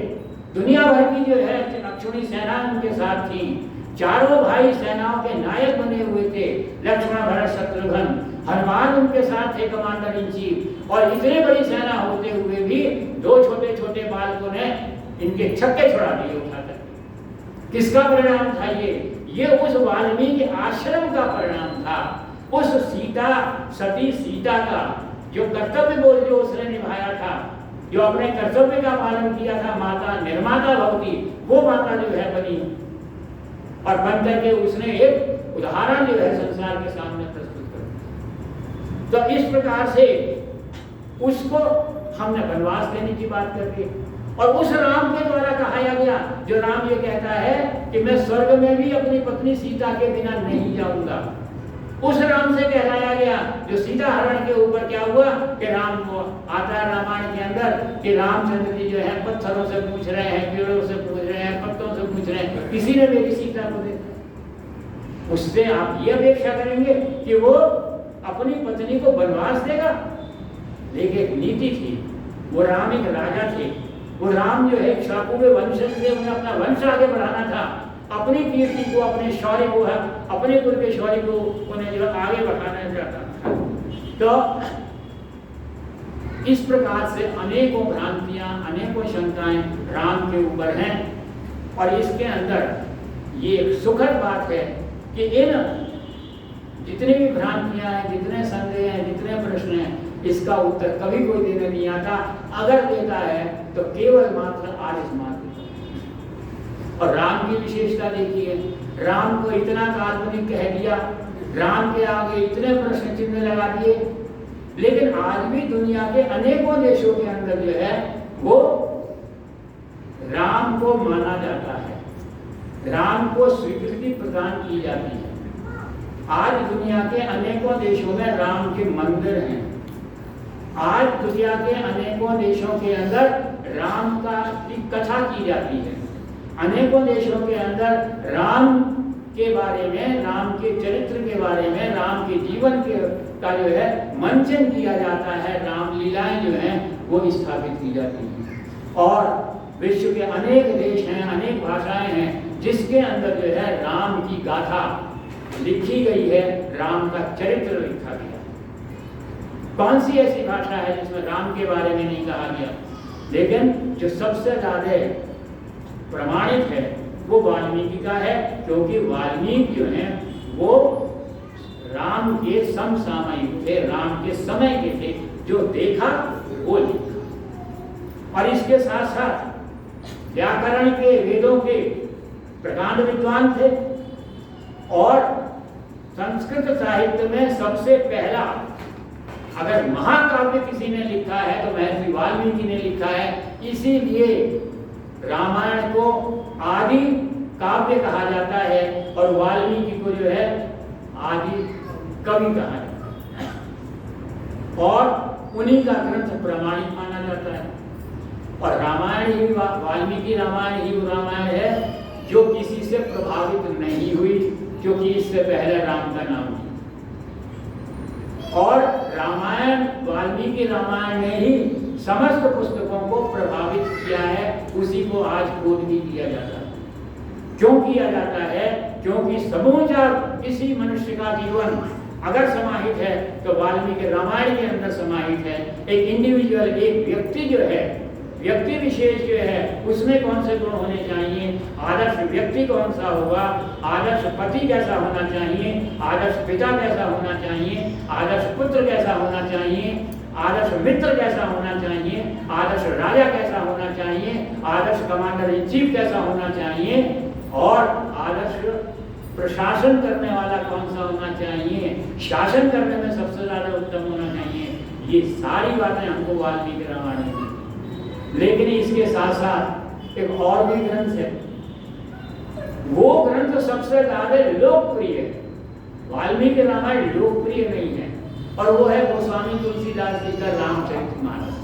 दुनिया भर की जो है अक्षुणी सेना उनके साथ थी, चारों भाई सेनाओं के नायक बने हुए थे, लक्ष्मण भरत शत्रुघ्न, हनुमान उनके साथ थे कमांडर इन चीफ। और इतनी बड़ी सेना होते हुए भी 2 छोटे छोटे बालकों ने इनके छक्के छुड़ा दिए उठाकर। किसका परिणाम था ये उस वाल्मीकि आश्रम का परिणाम था, उस सीता, सती सीता का जो कर्तव्य बोध जो उसने निभाया था, जो अपने कर्तव्य का पालन किया था, माता निर्माता भवती, वो माता जो है बनी, और बन करके उसने एक उदाहरण जो है संसार के सामने प्रस्तुत कर दिया। तो इस प्रकार से उसको हमने वनवास देने की बात कर दी। और उस राम के द्वारा कहा गया, जो राम ये कहता है कि मैं स्वर्ग में भी अपनी पत्नी सीता के बिना नहीं जाऊंगा, उस राम से कहलाया गया जो सीता हरण के ऊपर क्या हुआ कि राम को आता है रामायण के अंदर कि रामचंद्र जी जो है पत्थरों से पूछ रहे हैं, पेड़ों से पूछ रहे हैं, पत्तों से पूछ रहे हैं, किसी ने मेरी सीता को देखा। उससे आप ये अपेक्षा करेंगे कि वो अपनी पत्नी को वनवास देगा? लेकिन एक नीति थी, वो राम एक राजा थे, वो राम जो है शाकुब वंशज से उन्हें अपना वंश आगे बढ़ाना था, अपनी कीर्ति को, अपने शौर्य को है, अपने कुल के शौर्य को उन्हें जो आगे बढ़ाना चाहता था। तो इस प्रकार से अनेकों भ्रांतियां, अनेकों शंकाएं राम के ऊपर हैं। और इसके अंदर ये एक सुखद बात है कि इन जितनी भी भ्रांतियां हैं, जितने संदेह हैं, जितने प्रश्न हैं, इसका उत्तर कभी कोई देने नहीं आता। अगर देता है तो केवल मात्र आर्य समाज। और राम की विशेषता देखिए, राम को इतना काल्पनिक कह दिया, राम के आगे इतने प्रश्न चिन्ह लगा दिए, लेकिन आज भी दुनिया के अनेकों देशों के अंदर जो है वो राम को माना जाता है, राम को स्वीकृति प्रदान की जाती है। आज दुनिया के अनेकों देशों में राम के मंदिर हैं, आज दुनिया के अनेकों देशों के अंदर राम की कथा की जाती है। अनेकों देशों के अंदर राम के बारे में, राम के चरित्र के बारे में, राम के जीवन का जो है मंचन किया जाता है। राम लीलाएं जो हैं वो स्थापित की जाती हैं। और विश्व के अनेक देश हैं, अनेक भाषाएं हैं जिसके अंदर जो है राम की गाथा लिखी गई है, राम का चरित्र लिखा गया। कौन सी ऐसी भाषा है जिसमें राम के बारे में नहीं कहा गया? लेकिन जो सबसे ज्यादा प्रमाणित है वो वाल्मीकि का है, क्योंकि वाल्मीकि जो है वो राम के समसामयिक थे, राम के समय के थे, जो देखा वो लिखा। और इसके साथ साथ व्याकरण के, वेदों के प्रकांड विद्वान थे। और संस्कृत साहित्य में सबसे पहला अगर महाकाव्य किसी ने लिखा है तो महर्षि वाल्मीकि ने लिखा है। इसीलिए रामायण को आदि काव्य कहा जाता है और वाल्मीकि को जो है आदि कवि कहा जाता है। और उन्हीं का ग्रंथ प्रमाणित माना जाता है। और रामायण ही, वाल्मीकि रामायण ही वो रामायण है जो किसी से प्रभावित नहीं हुई, क्योंकि इससे पहले राम का नाम नहीं। और रामायण, वाल्मीकि रामायण ने ही समस्त पुस्तकों को प्रभावित किया है। उसी को आज बोध भी किया जाता है। क्यों किया जाता है? क्योंकि समूचा किसी मनुष्य का जीवन अगर समाहित है तो वाल्मीकि रामायण के अंदर समाहित है। एक इंडिविजुअल, एक व्यक्ति जो है, व्यक्ति विशेष जो है उसमें कौन से गुण होने चाहिए, आदर्श व्यक्ति कौन सा होगा, आदर्श पति कैसा होना चाहिए, आदर्श पिता कैसा होना चाहिए, आदर्श पुत्र कैसा होना चाहिए, आदर्श मित्र कैसा होना चाहिए, आदर्श राजा कैसा होना चाहिए, आदर्श कमांडर इन चीफ कैसा होना चाहिए, और आदर्श प्रशासन करने वाला कौन सा होना चाहिए, शासन करने में सबसे ज्यादा उत्तम होना चाहिए। ये सारी बातें हमको वाल्मीकि रामायण में। लेकिन इसके साथ साथ एक और भी ग्रंथ है, वो ग्रंथ सबसे ज्यादा लोकप्रिय है। वाल्मीकि रामायण लोकप्रिय नहीं है, और वो है गोस्वामी तुलसीदास जी का रामचरितमानस।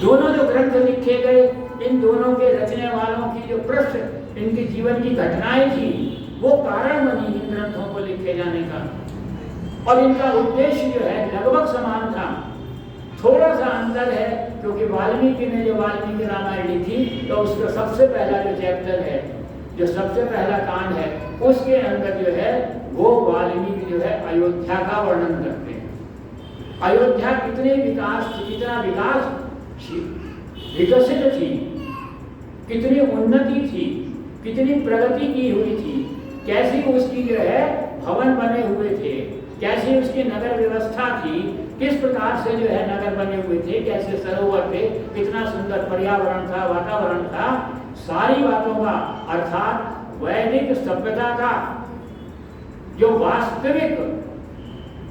दोनों जो ग्रंथ लिखे गए, इन दोनों के रचने वालों की जो पृष्ठ, इनके जीवन की घटनाएं थी, वो कारण बनी इन ग्रंथों को लिखे जाने का। और इनका उद्देश्य जो है लगभग समान था। थोड़ा सा अंतर है, क्योंकि वाल्मीकि ने जो वाल्मीकि रामायण लिखी तो उसका सबसे पहला जो चैप्टर है, जो सबसे पहला कांड है, उसके अंदर जो है वो वाल्मीकि जो है अयोध्या का वर्णन करते हैं। अयोध्या कितने विकास, कितना विकास विकसित थी, कितनी उन्नति थी, कितनी प्रगति की हुई थी, कैसी उसकी जो है भवन बने हुए थे, कैसी उसकी नगर व्यवस्था थी, किस प्रकार से जो है नगर बने हुए थे, कैसे सरोवर थे, कितना सुंदर पर्यावरण था, वातावरण था, सारी बातों का, अर्थात वैदिक सभ्यता का जो वास्तविक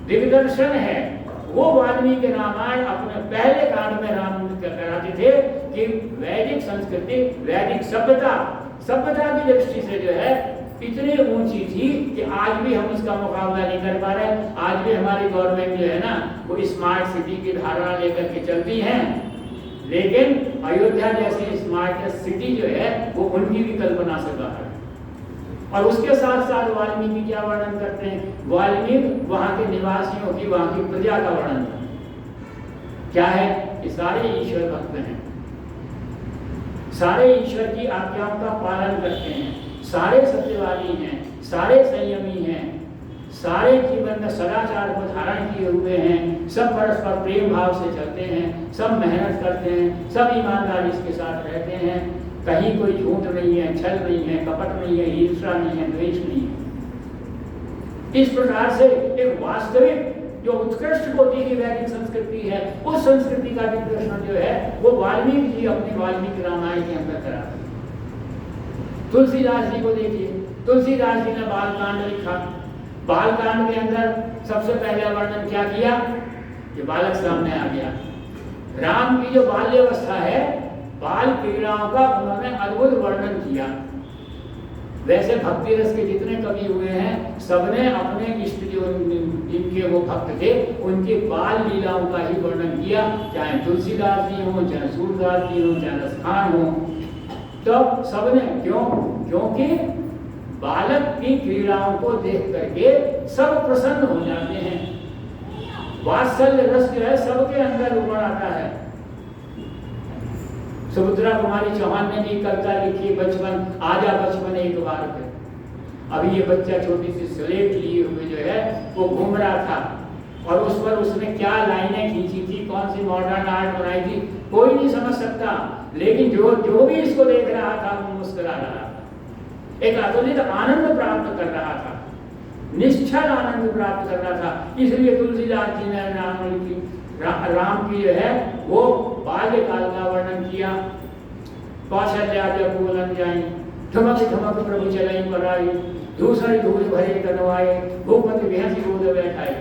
दिग्दर्शन है, वो वाल्मीकि रामायण अपने पहले कांड में राम कराते थे कि वैदिक संस्कृति, वैदिक सभ्यता की दृष्टि से जो है इतनी ऊंची थी कि आज भी हम उसका मुकाबला नहीं कर पा रहे। आज भी हमारी गवर्नमेंट जो है ना, वो स्मार्ट सिटी की धारणा लेकर के चलती है, लेकिन अयोध्या जैसी स्मार्ट सिटी जो है वो उनकी भी कल्पना से बाहर है। और उसके साथ साथ वाल्मीकि क्या वर्णन करते हैं? वाल्मीकि वहां के निवासियों की, वहां की प्रजा का वर्णन करते हैं। क्या है कि सारे ईश्वर भक्त हैं, सारे ईश्वर की आज्ञाओं का पालन करते हैं, सारे सत्यवादी हैं, सारे संयमी हैं, सारे जीवन में सदाचार को धारण किए हुए हैं, सब परस्पर प्रेम भाव से चलते हैं, सब मेहनत करते हैं, सब ईमानदारी के साथ रहते हैं, कहीं कोई झूठ नहीं है, छल नहीं है, कपट नहीं है, ईर्ष्या नहीं है, द्वेष नहीं है। इस प्रकार से एक वास्तविक जो उत्कृष्ट कोटि की वैदिक संस्कृति है, उस संस्कृति का दिग्दर्शन जो है वो वाल्मीकि जी अपने वाल्मीकि रामायण के अंदर कराते हैं। तुलसीदास जी को देखिए, तुलसीदास जी ने बालकांड लिखा। बालकांड के अंदर सबसे पहले वर्णन क्या किया? ये बालक सामने आ गया। राम की जो बाल्यावस्था है, बाल क्रीड़ाओं का उन्होंने अद्भुत वर्णन किया। वैसे भक्ति रस के जितने कवि हुए हैं सबने अपने इष्ट जो जिनके वो भक्त थे उनकी बाल लीलाओं का ही वर्णन किया, चाहे तुलसीदास जी हो, चाहे सूरदास जी हो, चाहे रसखान हो। तो सबने क्योंकि बालक की क्रीड़ाओं को देख करके सब प्रसन्न हो जाते हैं। वात्सल्य रस जो है सबके अंदर उमड़ आता है। सुभद्रा कुमारी चौहान ने भी कविता लिखी, बचपन आजा बचपन एक बार पे। अभी ये बच्चा छोटी सी स्लेट लिए हुए जो है वो घूम रहा था और उस पर उसने क्या लाइनें खींची थी, कौन सी मॉडर्न आर्ट बनाई थी, कोई नहीं समझ सकता, लेकिन जो भी इसको देख रहा था वो मुस्कुरा रहा था, एक अतुलित आनंद प्राप्त कर रहा था, निश्चल आनंद प्राप्त कर रहा था। इसलिए तुलसीदास जी ने राम की जो है वो बाल्यकाल का वर्णन किया। कौशल्या जब बोलन जाई, ठमक ठमक प्रभु चलई पराई, दूसरी धूल भरे कनवाए, भूपति भैंसी गोद बैठाए।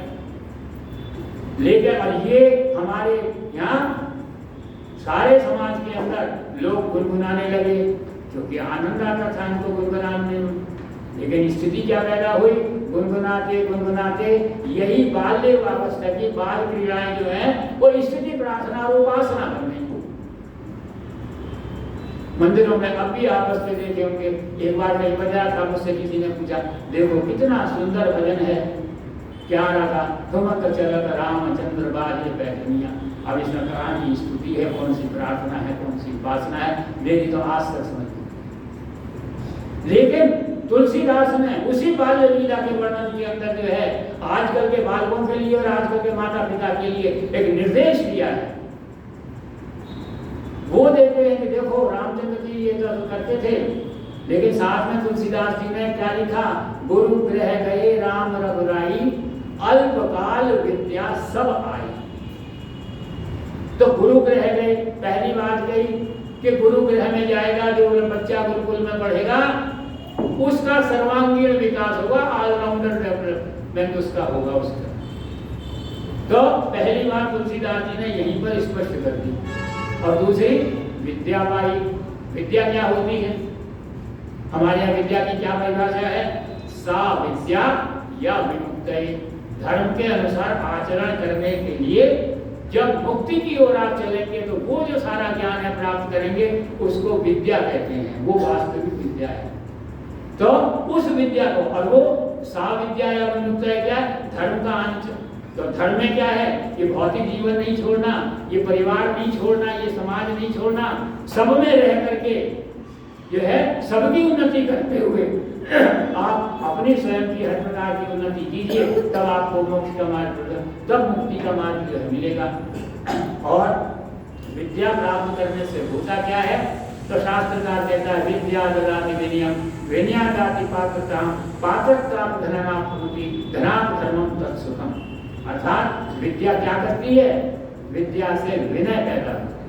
लेकिन और ये हमारे यहाँ सारे समाज के अंदर लोग गुनगुनाने लगे क्योंकि आनंद आता था इनको गुनगुनाने में। लेकिन स्थिति क्या पैदा हुई, गुनगुनाते गुनगुनाते यही बाल्यावस्था की बाल क्रीड़ाएं जो है वो स्थिति प्रार्थना और उपासना बन गई। मंदिरों में अब भी आप बसते देखे होंगे। एक बार मैं बजा था, मुझसे किसी ने पूछा, देखो कितना सुंदर भजन है, क्या रहा, ठुमक चलत रामचंद्र बाजे बैठनिया। अब इसमें कहाँ की स्तुति है, कौन सी प्रार्थना है, कौन सी उपासना है, मेरी तो आज तक समझ नहीं। लेकिन तुलसीदास ने उसी बाल्य लीला के वर्णन के अंदर जो है आजकल के बालकों के लिए और आजकल के माता पिता के लिए एक निर्देश दिया है। वो देते हैं कि देखो रामचंद्र जी ये तो करते थे, लेकिन साथ में तुलसीदास जी ने क्या लिखा, गुरु गृह गए राम रघुराई, अल्पकाल विद्या सब आई। तो गुरु गृह गए, पहली बात गई कि गुरु गृह में जाएगा, जो बच्चा गुरुकुल में पढ़ेगा उसका सर्वांगीण विकास होगा, ऑलराउंडर डेवलपमेंट उसका होगा उसका। तो पहली बात तुलसीदास जी ने यहीं पर स्पष्ट कर दी। और दूसरी विद्या पाई। विद्या क्या होती है, हमारे यहाँ विद्या की क्या परिभाषा है, सा विद्या या विमुक्ति, धर्म के अनुसार आचरण करने के लिए जब मुक्ति की ओर आप चलेंगे तो वो जो सारा ज्ञान है प्राप्त करेंगे उसको विद्या कहते हैं, वो वास्तविक विद्या है। तो उस विद्या को, और वो सा विद्या या विमुक्ति क्या है, धर्म का अंश। तो धर्म में क्या है, ये भौतिक जीवन नहीं छोड़ना, ये परिवार नहीं छोड़ना, ये समाज नहीं छोड़ना, सब में रह करके जो है सबकी उन्नति करते हुए आप अपनी स्वयं की हर प्रकार की उन्नति कीजिए, तब आपको मोक्ष का मार्ग, तब मुक्ति का मार्ग जो है मिलेगा। और विद्या प्राप्त करने से होता क्या है, तो शास्त्रकार कहता है विद्या ददाति विनयम, विनया दाति पात्रता, पात्रता धनाप्नोति, धनात् धर्मं तत्सुखम्। अर्थात विद्या क्या करती है, विद्या से विनय पैदा होता है।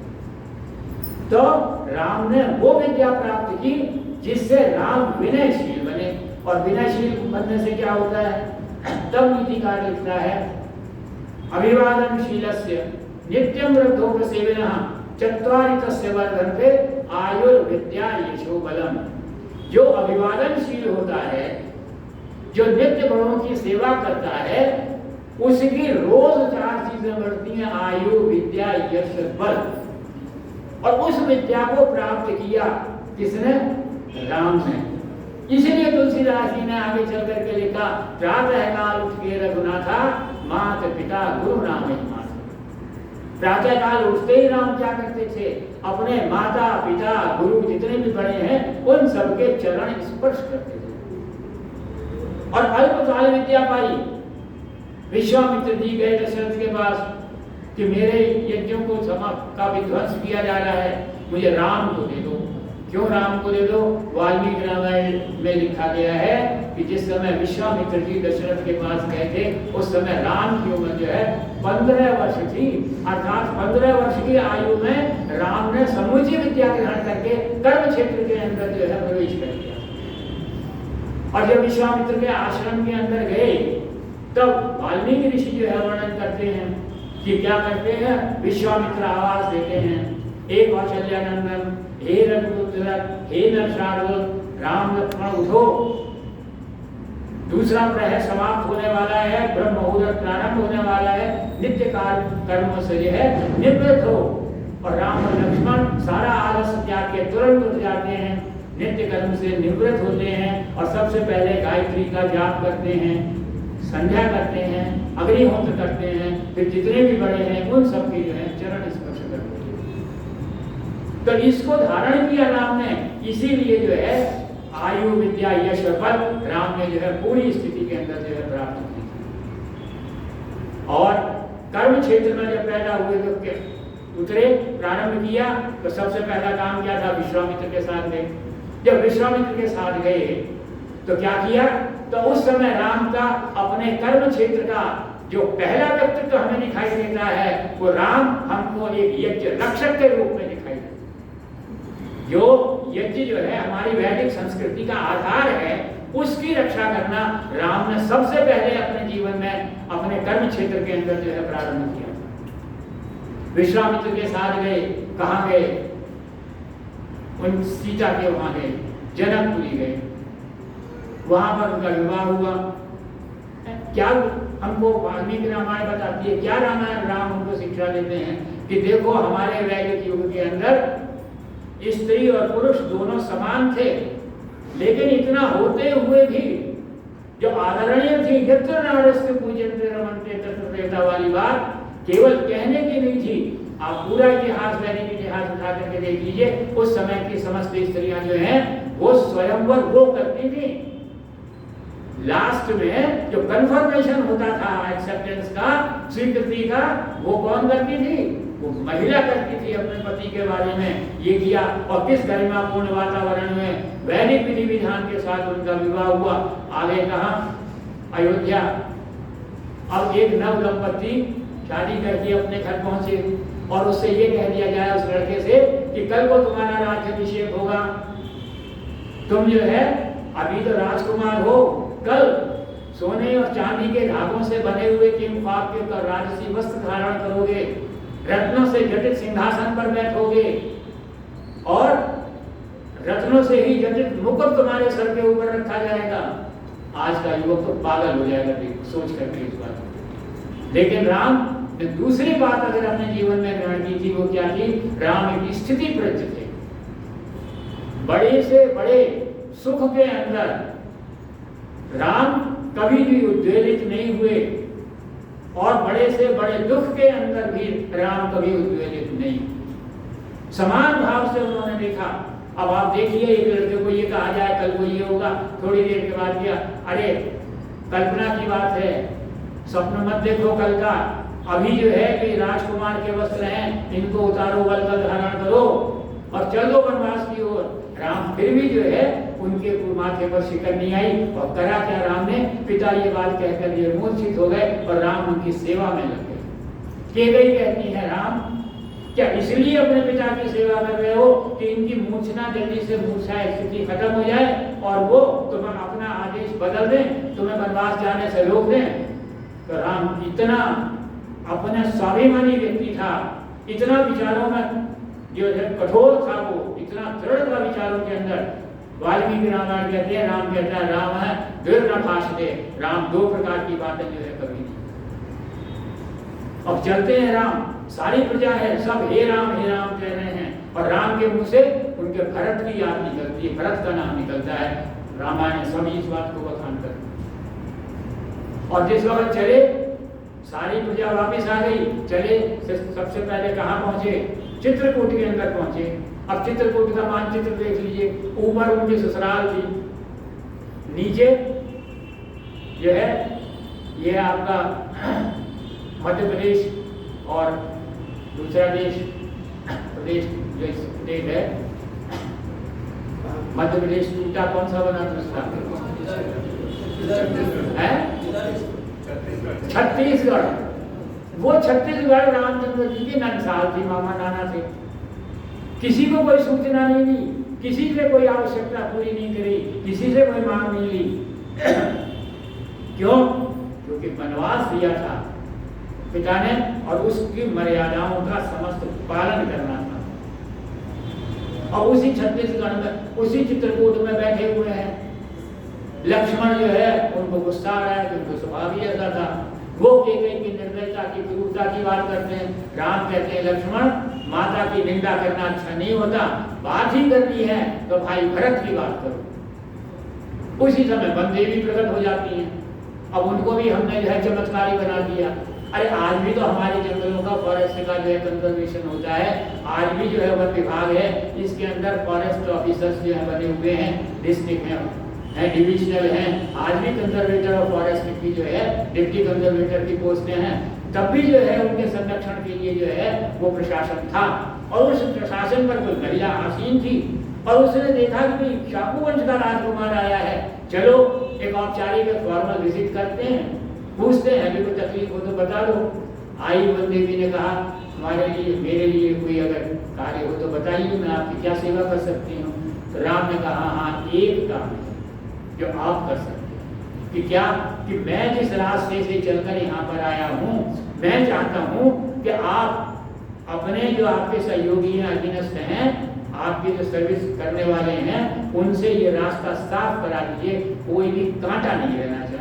तो राम ने वो विद्या प्राप्त की जिससे राम विनयशील बने, और विनयशील बनने से क्या होता है, तब नीतिकार लिखता है अभिवादनशीलस्य नित्यं वृद्धोपसेविनः चत्वारि तस्य वर्धन्ते आयुर्विद्या यशो बलम। जो अभिवादनशील होता है, जो नित्य बड़ों की सेवा करता है, उसकी रोज 4 चीजें बढ़ती हैं, आयु विद्या यश बल। और उस विद्या को प्राप्त किया किसने, राम ने। इसलिए तुलसीदास जी ने आगे चल करके लिखा, प्रातः काल उठ के रघुनाथा, माता पिता गुरु नाम ही माता। प्रातः काल उठते ही राम क्या करते थे, अपने माता पिता गुरु जितने भी बड़े हैं उन सबके चरण स्पर्श करते थे। और अल्पकाल विद्या पाई। विश्वामित्र जी गए दशरथ के पास कि मेरे यज्ञों को का विध्वंस किया जा रहा है, मुझे राम को दे दो। क्यों राम को दे दो, वाल्मीकि रामायण में लिखा गया है कि जिस समय विश्वामित्र जी दशरथ के पास गए थे उस समय राम की उम्र जो है 15 वर्ष थी। अर्थात 15 वर्ष की आयु में राम ने समुचित विद्या ग्रहण करके कर्म क्षेत्र के अंदर जो है प्रवेश कर दिया। और जब विश्वामित्र के आश्रम के अंदर गए तब वाल्मीकि ऋषि जो है वर्णन करते हैं कि क्या करते हैं, विश्वामित्र आवाज देते हैं, हे कौशल्यानंदन, हे रघुपुत्र, हे नरशार्दूल, राम लक्ष्मण उठो। दूसरा प्रहर समाप्त होने वाला है, ब्रह्म मुहूर्त प्रारंभ होने वाला है, नित्य कर्म से जो है निवृत्त हो। और राम और लक्ष्मण सारा आलस्य त्याग के तुरंत उठ जाते हैं, नित्य कर्म से निवृत्त होते हैं और सबसे पहले गायत्री का जाप करते हैं, संध्या करते हैं, अग्निहोत्र करते हैं, फिर जितने भी बड़े हैं उन सबके जो है चरण स्पर्श करते हैं। तो इसको धारण किया राम ने, इसीलिए जो है आयु विद्या यश बल राम ने जो है पूरी स्थिति के अंदर जो है प्राप्त की। और कर्म क्षेत्र में जब पैदा हुए तो उतरे, प्रारंभ किया तो सबसे पहला काम क्या था, विश्वामित्र के साथ गए। जब विश्वामित्र के साथ गए तो क्या किया, तो उस समय राम का अपने कर्म क्षेत्र का जो पहला व्यक्तित्व हमें दिखाई देता है, वो राम हमको एक यज्ञ रक्षक के रूप में दिखाई देता है। जो यज्ञ जो है हमारी वैदिक संस्कृति का आधार है, उसकी रक्षा करना राम ने सबसे पहले अपने जीवन में अपने कर्म क्षेत्र के अंदर जो है प्रारंभ किया। विश्वामित्र के साथ गए, कहाँ गए, उन सीता के वहां गए, जनकपुरी गए, वहां पर उनका विवाह हुआ। क्या हमको वाल्मीकि रामायण बताती है, क्या रामायण राम उनको शिक्षा देते हैं कि देखो हमारे वैदिक युग के अंदर स्त्री और पुरुष दोनों समान थे, लेकिन इतना होते हुए भी जो आदरणीय थी, यत्र नारस्ते पूज्यन्ते रमन्ते तत्र प्रेता वाली बात केवल कहने की नहीं थी। आप पूरा इतिहास, वैदिक इतिहास उठा करके देख लीजिए, उस समय की समस्त स्त्रियां जो हैं वो स्वयंवर वो करती थी। लास्ट में जो कन्फर्मेशन होता था एक्सेप्टेंस का, स्वीकृति का, वो कौन करती थी, वो महिला करती थी अपने पति के बारे में। ये किया और किस गरिमापूर्ण वातावरण में वैदिक विधि विधान के साथ उनका विवाह हुआ। आगे कहा, अयोध्या। अब एक नव दंपत्ति शादी करके अपने घर पहुंचे और उससे ये कह दिया गया उस लड़के से कि कल को तुम्हारा राज्याभिषेक होगा, तुम जो है अभी तो राजकुमार हो, कल सोने और चांदी के धागों से बने हुए किंफाक के राजसी वस्त्र धारण करोगे, रत्नों से जटित सिंहासन पर बैठोगे और रत्नों से ही जटित मुकुट तुम्हारे सर के ऊपर रखा जाएगा। आज का युवक तो पागल हो जाएगा सोच करके इस बात। लेकिन राम ने दूसरी बात अगर अपने जीवन में ग्रहण की थी, वो क्या थी, राम एक स्थिति प्रज्ञ थे। बड़े से बड़े सुख के अंदर राम कभी भी उद्वेलित नहीं हुए और बड़े से बड़े दुख के अंदर भी राम कभी उद्वेलित नहीं, समान भाव से उन्होंने देखा। अब आप देखिए, एक लड़के को ये कहा जाए कल को ये होगा, थोड़ी देर के बाद क्या, अरे कल्पना की बात है, स्वप्न मत देखो कल का, अभी जो है कि राजकुमार के वस्त्र हैं, इनको उतारो, बल का धारण करो और चलो वनवास की ओर। राम फिर भी जो है उनके माथे पर शिकन नहीं आई और करा क्या राम ने, पिता ये बात कहकर ये मूर्छित हो गए और राम उनकी सेवा में लग गए। केकई कहती है, राम क्या इसलिए अपने पिता की सेवा कर रहे हो कि इनकी मूर्छना जल्दी से मूर्छा स्थिति खत्म हो जाए और वो तुम्हें अपना आदेश बदल दें, तुम्हें वनवास जाने से रोक दें। तो राम इतना अपना स्वाभिमानी व्यक्ति था, इतना विचारों में जो है कठोर था, वो इतना दृढ़ था विचारों के अंदर। वाल्मीकि रामायण कहते हैं, राम कहता है राम है दृढ़ न भाषते, राम दो प्रकार की बातें जो है कभी नहीं। अब चलते हैं राम, सारी प्रजा है, सब हे राम कह रहे हैं और राम के मुंह से उनके भरत की याद निकलती है, भरत का नाम निकलता है। रामायण सभी इस बात को बखान कर। और जिस वक्त चले सारी प्रजा वापस आ गई, चले सबसे पहले कहाँ पहुंचे, चित्रकूट के अंदर पहुंचे। अब चित्रकूट का मानचित्र देख लीजिए, ऊपर उनकी ससुराल थी, नीचे जो है ये आपका मध्य प्रदेश और दूसरा प्रदेश जो स्टेट है मध्य प्रदेश, टूटा कौन सा बना दूसरा है छत्तीसगढ़। वो छत्तीसगढ़ रामचंद्र जी की नंसाल थी, मामा नाना थे। किसी को कोई सूचना नहीं दी, किसी से कोई आवश्यकता पूरी नहीं करी, किसी से कोई मांग नहीं ली। क्यों? क्योंकि वनवास दिया था पिता ने और उसकी मर्यादाओं का समस्त पालन करना था। और उसी छत्तीसगढ़ में, उसी चित्रकूट में बैठे हुए हैं, लक्ष्मण जो है उनको गुस्सा आ रहा है कि उनको स्वभाव ही ऐसा था। वो कैकेयी की निर्दयता की क्रूरता की बात करते हैं। राम कहते हैं लक्ष्मण माता की निंदा करना अच्छा नहीं होता, बात ही करनी है तो भाई भरत की बात करो। उसी समय वनदेवी प्रकट हो जाती हैं। अब उनको भी हमने जो है चमत्कारी बना दिया। अरे आज भी तो हमारे जंगलों का फॉरेस्ट का जो है कंजर्वेशन होता है, आज भी जो है वन विभाग है, इसके अंदर फॉरेस्ट ऑफिसर्स जो है बने हुए हैं, डिस्ट्रिक्ट हैं, डिविजनल हैं, आज भी कंजर्वेटर ऑफ फॉरेस्ट की जो है डिप्टी कंजर्वेटर की पोस्टें हैं। तब भी जो है उनके संरक्षण के लिए जो है वो प्रशासन था और उस प्रशासन पर कोई महिला आसीन थी और उसने देखा कि भाई शाकू वंश का राजकुमार आया है, चलो एक औपचारिक फॉर्मल विजिट करते हैं, पूछते हैं अभी कोई तकलीफ हो तो बता दो। आई वन देवी ने कहा हमारे लिए मेरे लिए कोई अगर कार्य हो तो बताइए, मैं आपकी क्या सेवा कर सकती हूँ। तो राम ने कहा हाँ एक काम है जो आप कर सकते हैं कि क्या कि मैं जिस रास्ते से चलकर यहाँ पर आया हूँ, मैं चाहता हूँ कि आप अपने जो आपके सहयोगी हैं, अधीनस्थ हैं, आपके जो सर्विस करने वाले हैं, उनसे ये रास्ता साफ करा दीजिए, कोई भी कांटा नहीं रहना चाहिए।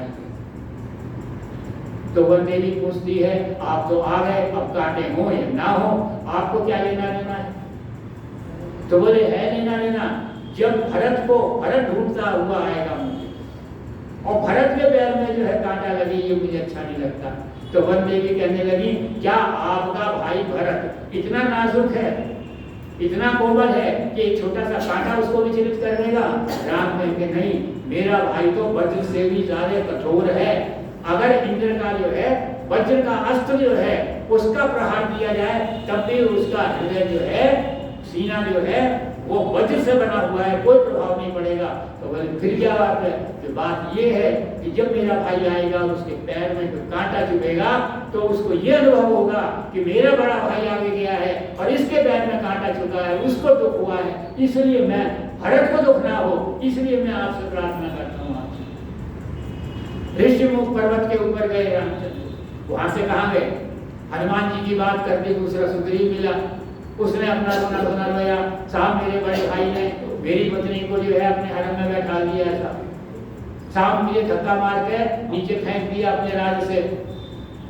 तो वन देवी पूछती है आप तो आ गए, अब कांटे हो या ना हो आपको क्या लेना देना है। तो बोले है लेना देना, जब भरत ढूंढता हुआ आएगा मुझे और भरत के पैर में जो है कांटा लगे, ये मुझे अच्छा नहीं लगता। तो वन देवी कहने लगी क्या आपका भाई भरत इतना नाजुक है, इतना कोमल है कि एक छोटा सा कांटा उसको विचलित कर देगा। राम कहेंगे नहीं, मेरा भाई तो वज्र से भी ज्यादा कठोर है। अगर इंद्र का जो है वज्र का अस्त्र जो है उसका प्रहार दिया जाए तब भी उसका हृदय जो है, सीना जो है वो वज्र से बना हुआ है, कोई प्रभाव नहीं पड़ेगा। तो बोले फिर क्या बात है। तो बात ये है कि जब मेरा भाई आएगा और उसके पैर में कोई कांटा चुभेगा तो उसको ये अनुभव होगा कि मेरा बड़ा भाई आगे गया है और इसके पैर में कांटा चुका है, उसको दुख हुआ है, इसलिए मैं भरत को दुख ना हो, इसलिए मैं आपसे प्रार्थना करता हूँ। आपसे ऋषिमुख पर्वत के ऊपर गए रामचंद्र, वहां से कहाँ गए, हनुमान जी की बात करते दूसरा सुग्रीव मिला, उसने अपना रोना रोया, साहब मेरे बड़े भाई ने मेरी पत्नी को जो है अपने हरम में बैठा दिया था, साहब मुझे धक्का मार के नीचे फेंक दिया अपने राज्य से।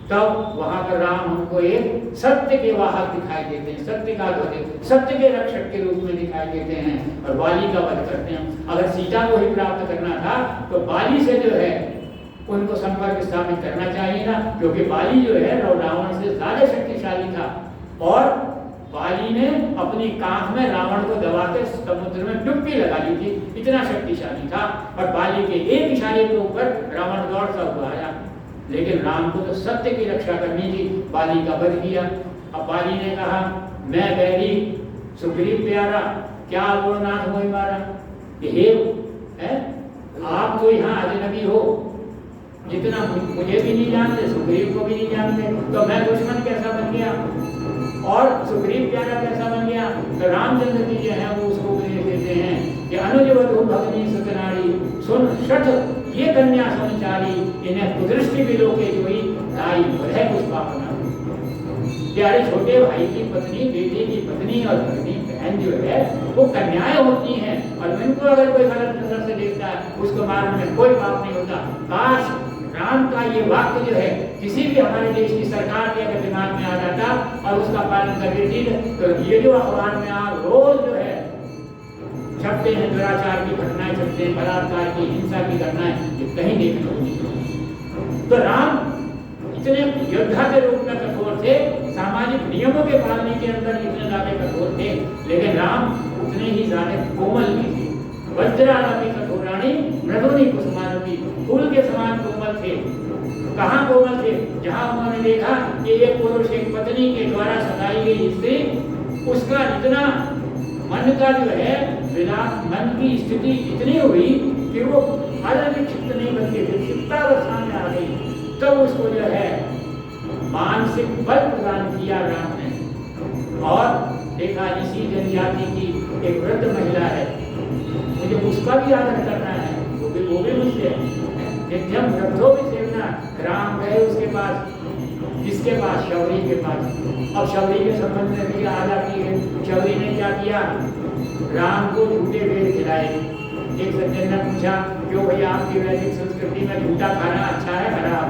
तब वहां पर राम हमको एक सत्य के वाहक दिखाई देते हैं, सत्य का ध्वज, सत्य के रक्षक के रूप में दिखाई देते हैं और बाली का वध करते हैं। अगर सीता को ही प्राप्त करना था तो बाली से जो है उनको संपर्क स्थापित करना चाहिए ना, क्योंकि बाली जो है रावण से ज्यादा शक्तिशाली था और बाली ने अपनी कांख में रावण को दबा के समुद्र में डुबकी लगा ली थी, इतना शक्तिशाली था। और बाली के एक इशारे के ऊपर रावण दौड़ता हुआ आया, लेकिन राम को तो सत्य की रक्षा करनी थी, बाली का वध किया। अब बाली ने कहा मैं बैरी सुग्रीव प्यारा क्या गुणनाथ मोहि मारा, हे आप तो यहाँ अजनबी हो, जितना मुझे भी नहीं जानते सुग्रीव को भी नहीं जानते, तो मैं दुश्मन कैसा बन गया और सुग्रीव प्यारा कैसा बन गया। तो रामचंद्र जी जो है वो उसको उपदेश देते हैं कि अनुजवधु भगनी सतनारी सुन शठ ये कन्या संचारी, इन्हें कुदृष्टि विलोके जोई नाई है कुछ पापना। प्यारे छोटे भाई की पत्नी, बेटे की पत्नी और भगनी बहन जो है वो कन्याएं होती हैं और इनको अगर कोई गलत नजर से देखता है उसको मारने में कोई पाप नहीं होता। काश राम का ये वाक्य जो है किसी भी हमारे देश की सरकार के अगर दिमाग में आ जाता और उसका पालन कर देती तो ये जो अखबार में आप रोज जो है छपते हैं, दुराचार की घटनाएं छपते हैं, बलात्कार की, हिंसा की घटनाएं, ये कहीं देखने को नहीं। तो राम इतने योद्धा के रूप में कठोर थे, सामाजिक नियमों के पालने के अंदर इतने ज्यादा कठोर थे, लेकिन राम उतने ही ज्यादा कोमल भी थे। वज्राणी कठोराणी मृदुनी कुसुमानी, फूल के समान कोमल थे। कहाँ कोमल थे, जहाँ उन्होंने देखा कि एक पुरुष एक पत्नी के द्वारा सताई गई स्त्री, उसका इतना मन का जो है मन की स्थिति इतनी हुई कि वो अनिक्षिप्त नहीं बल्कि विक्षिप्तावस्था में आ गई। तो उसको जो है मानसिक बल प्रदान किया राम ने और देखा इसी जनजाति की एक वृद्ध महिला है, मुझे उसका भी आदर करना है, वो भी मुझसे नित्यम वृद्धों भी सेवना। राम गए उसके पास, किसके पास, शबरी के पास। अब शबरी के संबंध में भी आ जाती है, शबरी ने क्या किया, राम को झूठे वेद खिलाए एक सज्जन ने पूछा क्यों भैया आपकी वैदिक संस्कृति में झूठा खाना अच्छा है खराब?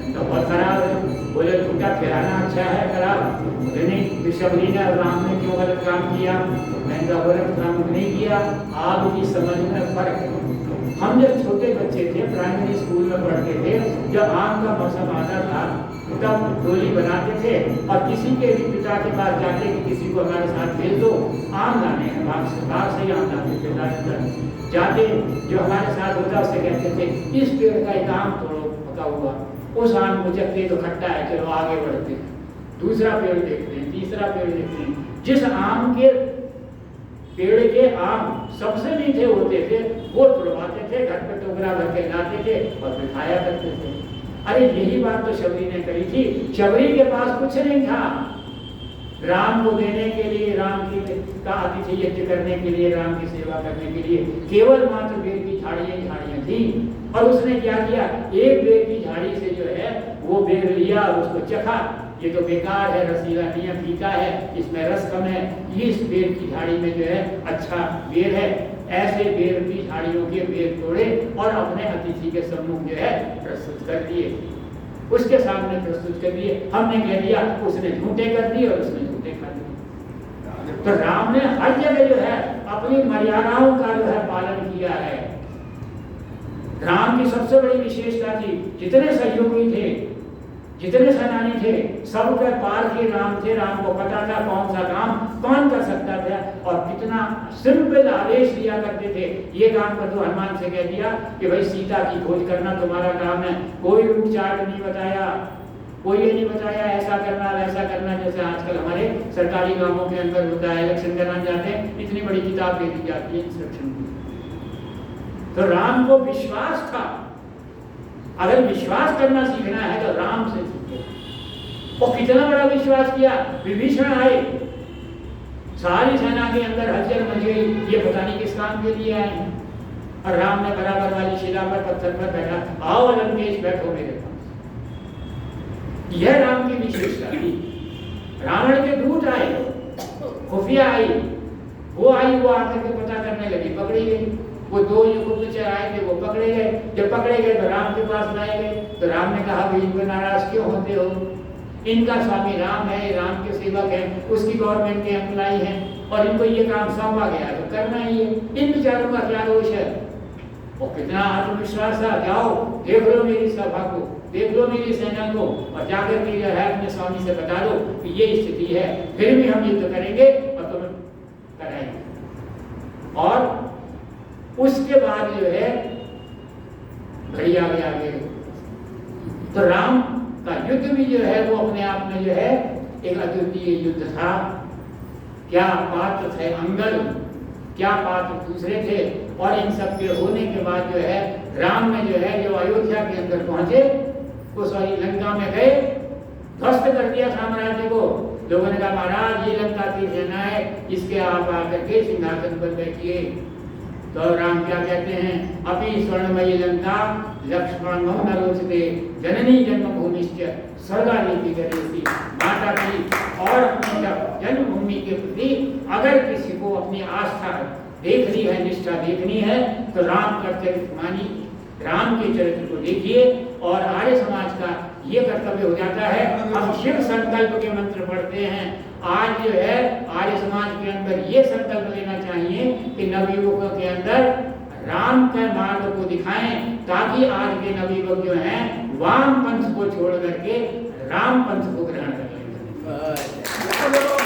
तो बहुत खराब है। बोले झूठा खिलाना अच्छा है खराब? बोले नहीं। शबरी ने राम ने क्यों गलत काम किया? मैंने कहा गलत काम नहीं किया, आपकी समझ में फर्क है। हम जब छोटे बच्चे थे, प्राइमरी स्कूल में पढ़ते थे, जब आम का मौसम आता था तब डोली बनाते थे और किसी के भी पिता के पास जाते कि किसी को हमारे साथ भेज दो, आम लाने हैं, बाग से ही आम लाते थे। जाते जो हमारे साथ होता उससे कहते थे इस पेड़ का एक आम तोड़ो पका हुआ, उस आम को चखते तो खट्टा है, चलो आगे बढ़ते हैं, दूसरा पेड़ देखते हैं, तीसरा पेड़ देखते हैं। जिस आम के पेड़ के आम सबसे मीठे होते थे वो तोड़वाते थे, घर पे टोकरा भर के लाते थे और फिर खाया करते थे। अरे यही बात तो शबरी ने कही थी। शबरी के पास कुछ नहीं था, राम को देने के लिए, राम की का अतिथि यज्ञ करने के लिए, राम की सेवा करने के लिए केवल मात्र बेर की झाड़ियां थी। और उसने क्या किया, एक बेर की झाड़ी से जो है वो बेर लिया और उसको चखा, ये तो बेकार है, रसीला नहीं है, फीका है, इसमें रस कम है, इस बेर की झाड़ी में जो है अच्छा बेर है। ऐसे बेर की झाड़ियों के बेर तोड़े और अपने अतिथि के सम्मुख जो है प्रस्तुत कर दिए, उसके सामने प्रस्तुत कर दिए। हमने कह दिया, उसने झूठे कर दिए और उसने झूठे खा दिए। तो राम ने हर जगह जो है अपनी मर्यादाओं का जो है पालन किया है। राम की सबसे बड़ी विशेषता थी, जितने सहयोगी थे, जितने सेनानी थे, सबके पार के राम थे। राम को पता था कौन सा काम कौन कर सकता था और कितना सिंपल आदेश दिया करते थे। ये काम कर दो, हनुमान से कह दिया कि भाई सीता की खोज करना तुम्हारा काम है। कोई रूट चार्ट नहीं बताया, कोई ये नहीं बताया ऐसा करना वैसा करना, जैसे आजकल हमारे सरकारी कामों के अंदर होता है, इलेक्शन कराने जाते हैं, इतनी बड़ी किताब दे दी जाती है इंस्ट्रक्शन की। तो राम को विश्वास था, अगर विश्वास करना सीखना है तो राम से सीखे। और कितना बड़ा विश्वास किया, विभीषण आए, सारी सेना के अंदर हलचल मच गई, ये पता नहीं किस काम के लिए आए हैं। और राम ने बराबर वाली शिला पर पत्थर पर बैठा, आओ लंकेश बैठो मेरे पास। यह राम की विशेषता थी। रावण के दूत आए, खुफिया आई, वो आकर के पता करने लगी, पकड़ी गई। वो दो गुप्तचर आए थे, वो पकड़े गए। जब पकड़े गए तो राम के पास लाए गए। तो राम ने कहा भाई इनको नाराज क्यों होते हो, इनका स्वामी राम है, राम के सेवक है, उसकी गवर्नमेंट के एम्प्लॉय हैं और इनको ये काम सौंपा गया तो करना ही है, इन बेचारों का क्या दोष है। और कितना आत्मविश्वास था, जाओ देख लो मेरी सभा को, देख लो मेरी सेना को और जाकर के जो है अपने स्वामी से बता दो कि ये स्थिति है, फिर भी हम युद्ध करेंगे और तुम्हें कराएंगे। और उसके बाद जो है घड़ी आगे तो राम का युद्ध भी जो है वो अपने आप में जो है एक अद्वितीय युद्ध था। क्या पात्र थे अंगद, क्या पात्र दूसरे थे। और इन सब के होने के बाद जो है राम ने जो है जो अयोध्या के अंदर पहुंचे, वो सॉरी लंका में गए, ध्वस्त कर दिया साम्राज्य को। लोगों ने कहा महाराज ये लंका की सेना है, इसके आप आकर के सिंहासन पर बैठिए। तो राम क्या कहते हैं, अपि स्वर्णमयी लंका लक्ष्मण न रोचते जननी जन्मभूमिश्च स्वर्गानीति करेसी। माता की और जन्मभूमि के प्रति अगर किसी को अपनी आस्था देखनी है, निष्ठा देखनी है तो राम का चरित्र मानिए, राम के चरित्र को देखिए। और आर्य समाज का ये कर्तव्य हो जाता है, हम शिव संकल्प के मंत्र पढ़ते हैं। आज जो है आर्य समाज के अंदर ये संकल्प लेना चाहिए कि नवयुवकों के अंदर राम के मार्ग को दिखाएं, ताकि आज के नवयुवक जो हैं वाम पंथ को छोड़ करके राम पंथ को ग्रहण कर लें।